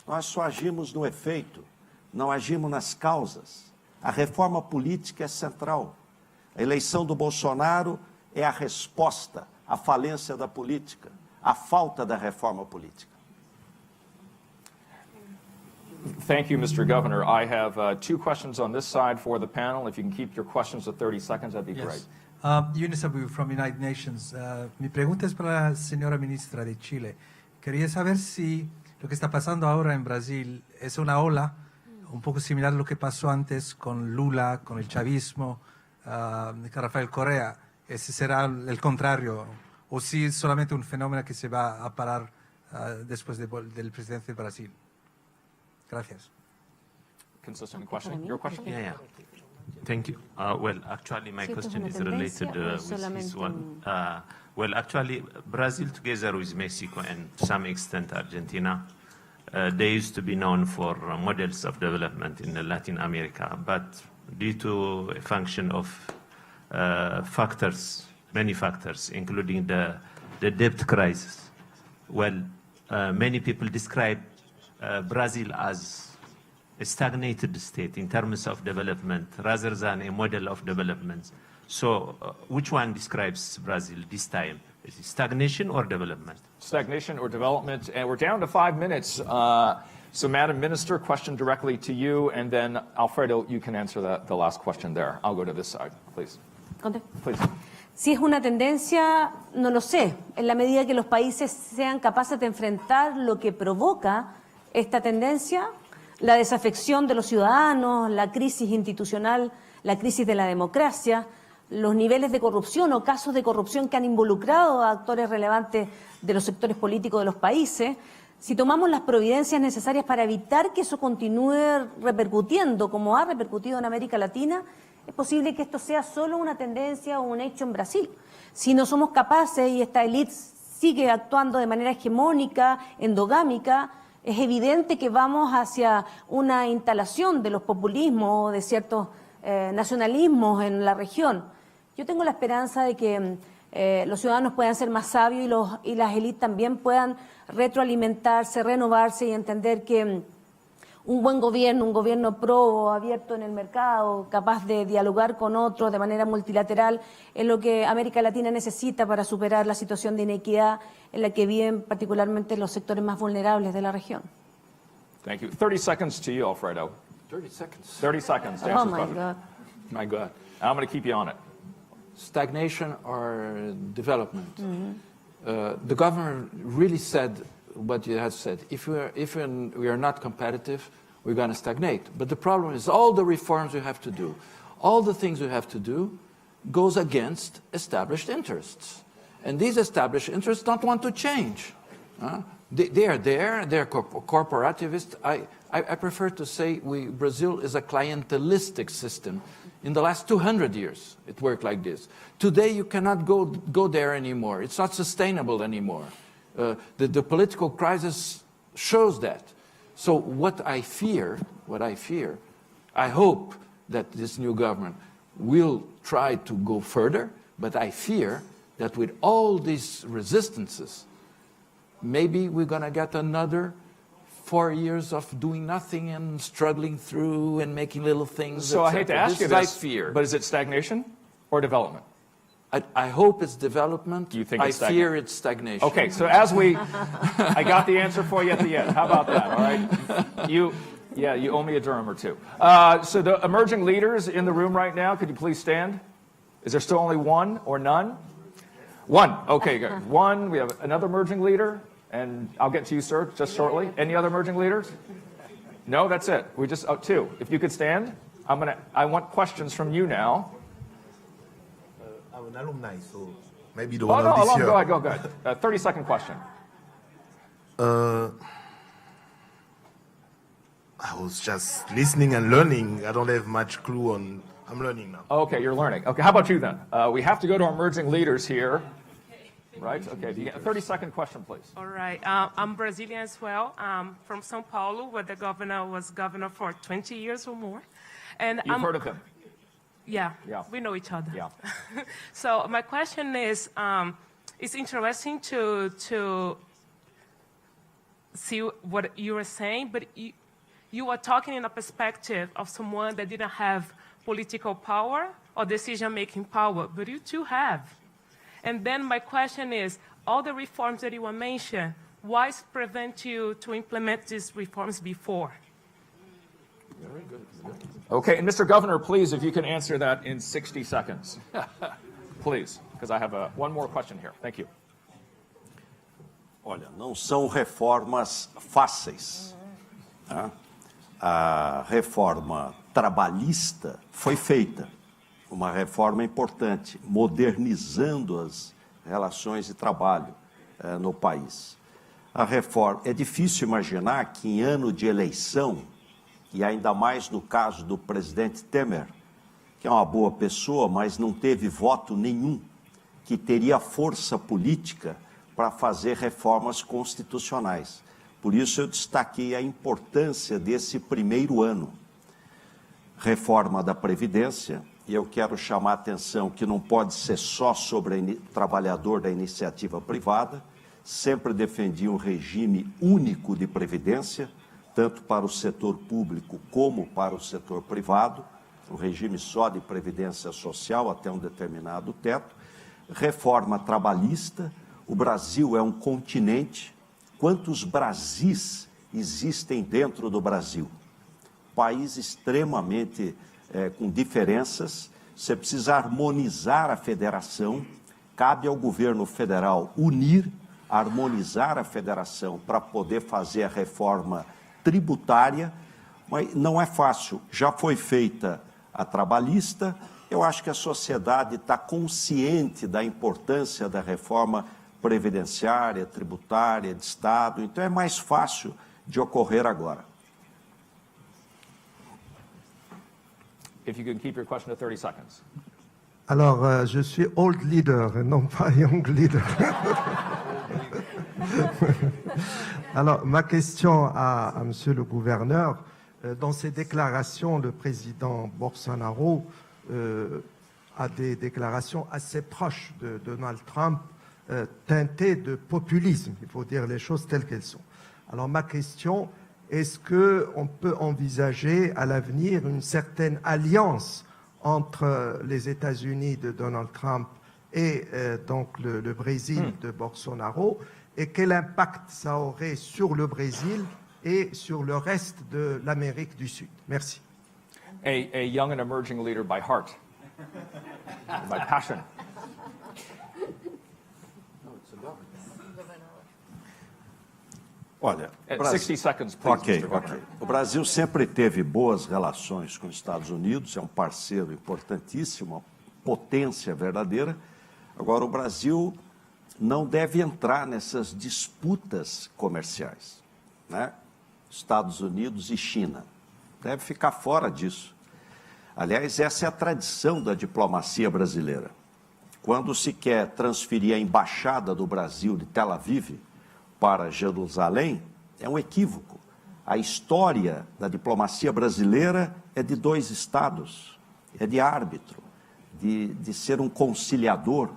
Nós só agimos no efeito, não agimos nas causas. A reforma política é central. A eleição do Bolsonaro é a resposta à falência da política, à falta da reforma política. Thank you, Mr. Governor. I have 2 questions on this side for the panel. If you can keep your questions to 30 seconds, that'd be great. UNICEF from United Nations. Mi pregunta es para la señora ministra de Chile. Quería saber si lo que está pasando ahora en Brasil es una ola un poco similar a lo que pasó antes con Lula, con el chavismo, con Rafael Correa. ¿Ese será el contrario? ¿O si es solamente un fenómeno que se va a parar después del presidente de Brasil? Gracias. Consistent question. Your question? Yeah. Thank you. Well, actually, my question is related with this one. Well, actually, Brazil, together with Mexico and to some extent Argentina, they used to be known for models of development in Latin America, but due to a function of factors, many factors, including the debt crisis, well, many people describe Brazil as a stagnated state in terms of development rather than a model of development. So which one describes Brazil this time? Is it stagnation or development? Stagnation or development. And we're down to 5 minutes. So Madam Minister, question directly to you, and then Alfredo, you can answer the last question there. I'll go to this side, please. Please. Si es una tendencia, no lo sé. En la medida que los países sean capaces de enfrentar lo que provoca esta tendencia, la desafección de los ciudadanos, la crisis institucional, la crisis de la democracia, los niveles de corrupción o casos de corrupción que han involucrado a actores relevantes de los sectores políticos de los países, si tomamos las providencias necesarias para evitar que eso continúe repercutiendo como ha repercutido en América Latina, es posible que esto sea solo una tendencia o un hecho en Brasil. Si no somos capaces y esta élite sigue actuando de manera hegemónica, endogámica, es evidente que vamos hacia una instalación de los populismos o de ciertos nacionalismos en la región. Yo tengo la esperanza de que los ciudadanos puedan ser más sabios y las élites también puedan retroalimentarse, renovarse y entender que un buen gobierno, un gobierno probo, abierto en el mercado, capaz de dialogar con otros de manera multilateral, es lo que América Latina necesita para superar la situación de inequidad en la que viven particularmente los sectores más vulnerables de la región. Thank you. 30 seconds to you, Alfredo. 30 seconds. 30 seconds to Oh, answer the my question. God. My God. I'm going to keep you on it. Stagnation or development. The governor really said what you have said. If we are not competitive, we're going to stagnate. But the problem is all the reforms we have to do, all the things we have to do goes against established interests. And these established interests don't want to change. They are there, they're corporativist. I prefer to say Brazil is a clientelistic system. In the last 200 years, it worked like this. Today, you cannot go there anymore. It's not sustainable anymore. The political crisis shows that. So what I fear, I hope that this new government will try to go further, but I fear that with all these resistances, maybe we're going to get another 4 years of doing nothing and struggling through and making little things. So I hate to ask you this, I fear. but is it stagnation or development? I hope it's development. Do you think it's I fear it's stagnation. Okay, so I got the answer for you at the end. How about that, all right? You owe me a drum or two. So the emerging leaders in the room right now, could you please stand? Is there still only one or none? One, okay, good. One, we have another emerging leader, and I'll get to you, sir, just shortly. Any other emerging leaders? No, that's it. We just, two. If you could stand, I want questions from you now. I'm an alumni, so maybe the Oh, one no, of this year. go ahead. 30-second question. I was just listening and learning. I don't have much clue on. I'm learning now. Okay, you're learning. Okay, how about you then? We have to go to our emerging leaders here. Right? Okay, do you get a 30-second question, please? All right. I'm Brazilian as well. I'm from São Paulo, where the governor was governor for 20 years or more. And You've heard of him? Yeah, we know each other. Yeah. So my question is, it's interesting to see what you were saying, but you were talking in a perspective of someone that didn't have political power or decision-making power, but you too have. And then my question is, all the reforms that you were mentioning, why prevent you to implement these reforms before? Very good. Okay, and Mr. Governor, please, if you can answer that in 60 seconds. Please, because I have one more question here. Thank you. Olha, não são reformas fáceis. Tá? A reforma trabalhista foi feita, uma reforma importante, modernizando as relações de trabalho no país. A reforma, é difícil imaginar que em ano de eleição, e ainda mais no caso do presidente Temer, que é uma boa pessoa, mas não teve voto nenhum, que teria força política para fazer reformas constitucionais. Por isso eu destaquei a importância desse primeiro ano. Reforma da Previdência, e eu quero chamar a atenção que não pode ser só sobre o trabalhador da iniciativa privada, sempre defendi um regime único de previdência, tanto para o setor público como para o setor privado, um regime só de previdência social até um determinado teto. Reforma trabalhista, o Brasil é um continente, quantos Brasis existem dentro do Brasil? País extremamente com diferenças, você precisa harmonizar a federação, cabe ao governo federal unir, harmonizar a federação para poder fazer a reforma tributária, mas não é fácil. Já foi feita a trabalhista, eu acho que a sociedade está consciente da importância da reforma previdenciária, tributária, de Estado. Então, é mais fácil de ocorrer agora. If you can keep your question to 30 seconds. Alors, je suis old leader et non pas young leader. Alors, ma question à Monsieur le gouverneur, dans ses déclarations, le président Bolsonaro a des déclarations assez proches de Donald Trump, teintées de populisme, il faut dire les choses telles qu'elles sont. Alors, ma question, est-ce qu'on peut envisager à l'avenir une certaine alliance entre les États-Unis de Donald Trump et donc le Brésil de Bolsonaro, et quel impact ça aurait sur le Brésil et sur le reste de l'Amérique du Sud? Merci. A young and emerging leader by heart, by passion. Olha, 60 seconds, please, Mr. Governor. O Brasil sempre teve boas relações com os Estados Unidos, é um parceiro importantíssimo, uma potência verdadeira. Agora, o Brasil não deve entrar nessas disputas comerciais, né? Estados Unidos e China. Deve ficar fora disso. Aliás, essa é a tradição da diplomacia brasileira. Quando se quer transferir a embaixada do Brasil de Tel Aviv para Jerusalém, é um equívoco. A história da diplomacia brasileira é de dois estados, é de árbitro, de ser um conciliador.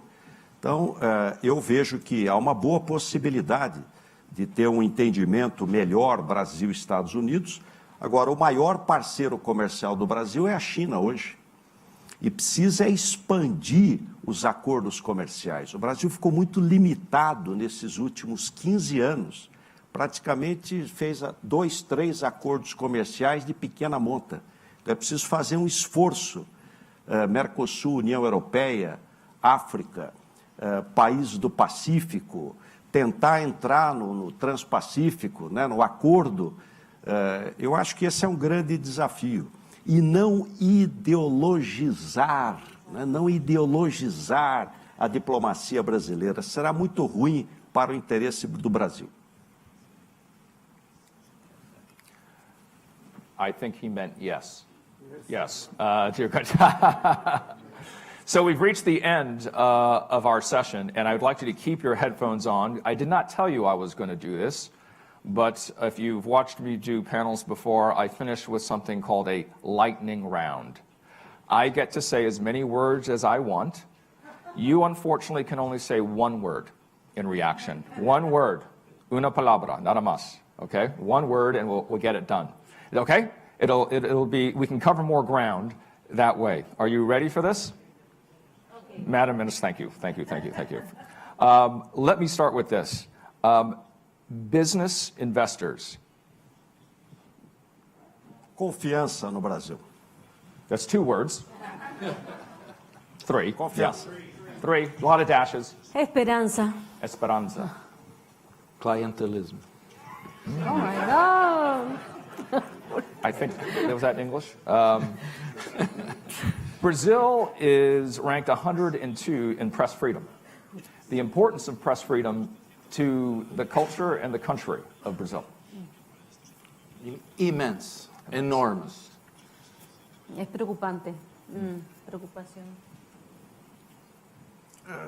Então, eu vejo que há uma boa possibilidade de ter um entendimento melhor Brasil e Estados Unidos. Agora, o maior parceiro comercial do Brasil é a China hoje. E precisa expandir os acordos comerciais. O Brasil ficou muito limitado nesses últimos 15 anos. Praticamente fez 2, 3 acordos comerciais de pequena monta. Então é preciso fazer um esforço. Mercosul, União Europeia, África, países do Pacífico, tentar entrar no Transpacífico, né, no acordo. Eu acho que esse é um grande desafio. E não ideologizar, né? Não ideologizar a diplomacia brasileira. Será muito ruim para o interesse do Brasil. I think he meant yes. Yes. Dear God. So we've reached the end of our session, and I would like you to keep your headphones on. I did not tell you I was going to do this. But if you've watched me do panels before, I finish with something called a lightning round. I get to say as many words as I want. You, unfortunately, can only say one word in reaction. One word. Una palabra, nada más. Okay? One word, and we'll get it done. Okay? It'll be, we can cover more ground that way. Are you ready for this? Okay. Madam Minister, thank you. Let me start with this. Business investors. Confiança no Brasil. That's 2 words. 3. Confiança. Yeah. 3. A lot of dashes. Esperanza. Esperanza. Clientelism. Oh my God. I think, was that in English? Brazil is ranked 102 in press freedom. The importance of press freedom to the culture and the country of Brazil. Immense, enormous. Es preocupante. Preocupação.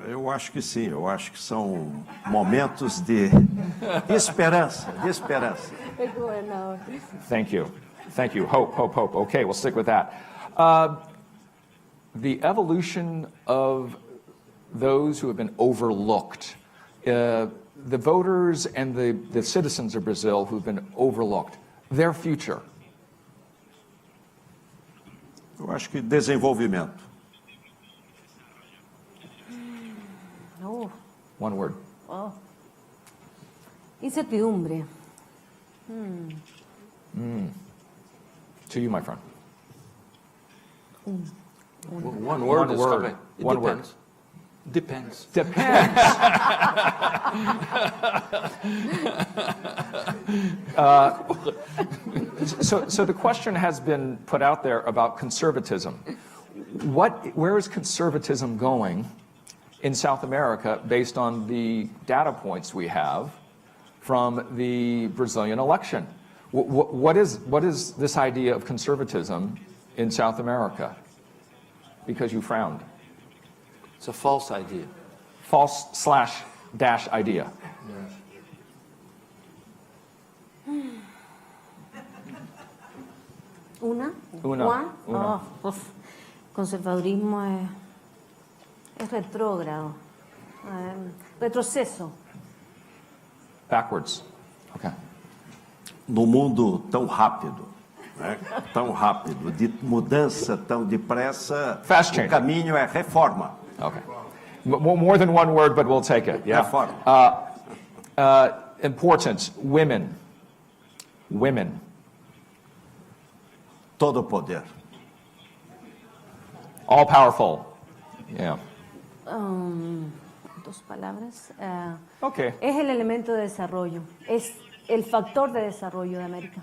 Eu acho que sim, eu acho que são momentos de esperança, Thank you. Hope. Okay, we'll stick with that. The evolution of those who have been overlooked. The voters and the citizens of Brazil who've been overlooked, their future. Eu acho que desenvolvimento. Oh. One word. Oh. Incertidumbre. To you, my friend. One word. It One depends. word. Depends. So the question has been put out there about conservatism. Where is conservatism going in South America based on the data points we have from the Brazilian election. What is this idea of conservatism in South America? Because you frowned. It's a false idea. False/dash idea. Una. Una. Oh, uf. Conservadurismo es retrógrado, retroceso. Backwards. Okay. No mundo tão rápido, né? Tão rápido, de mudança tão depressa, o caminho é reforma. Okay. More than one word, but we'll take it. Yeah. Reforma. Important. Women. Women. Todo poder. All powerful. Yeah. Dos palabras. Okay. Es el elemento de desarrollo. Es el factor de desarrollo de América.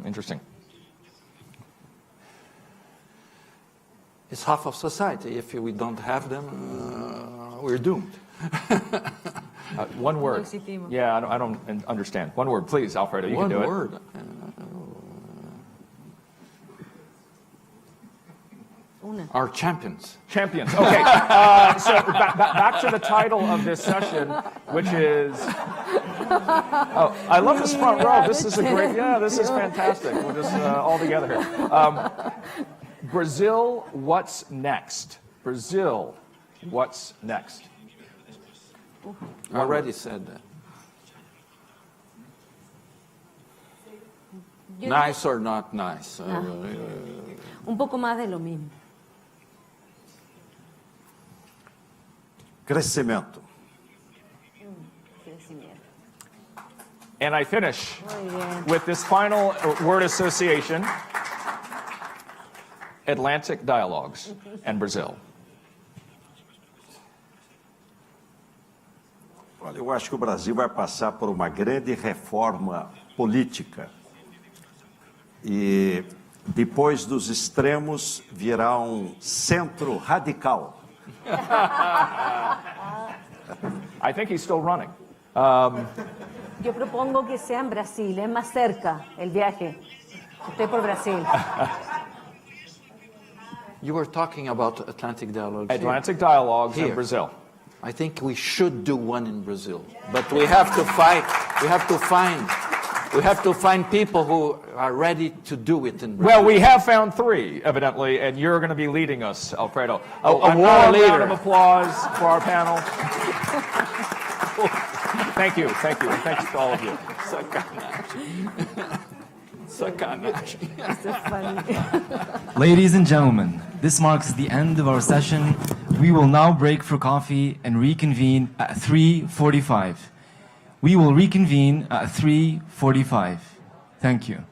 Interesting. It's half of society. If we don't have them, we're doomed. One word. Yeah, I don't understand. One word, please, Alfredo. You can do it. One word. Our champions. Champions. Okay. So back to the title of this session, which is. Oh, I love this front row. This is a great. Yeah, this is fantastic. We're just all together here. Brazil, what's next? Brazil, what's next? I already said that. Nice or not nice? Un poco más de lo mismo. Crescimento. And I finish with this final word association, Atlantic dialogues and Brazil. Olha, eu acho que o Brasil vai passar por uma grande reforma política. E depois dos extremos virá um centro radical. I think he's still running. Yo propongo que sea en Brasil, es más cerca el viaje. Estoy por Brasil. You were talking about Atlantic dialogues. Atlantic dialogues in Brazil. I think we should do one in Brazil, but we have to fight. We have to find people who are ready to do it in Brazil. Well, we have found 3, evidently, and you're going to be leading us, Alfredo. A warm round of applause for our panel. Thank you. Thank you to all of you. Ladies and gentlemen, this marks the end of our session. We will now break for coffee and reconvene at 3:45. We will reconvene at 3:45. Thank you.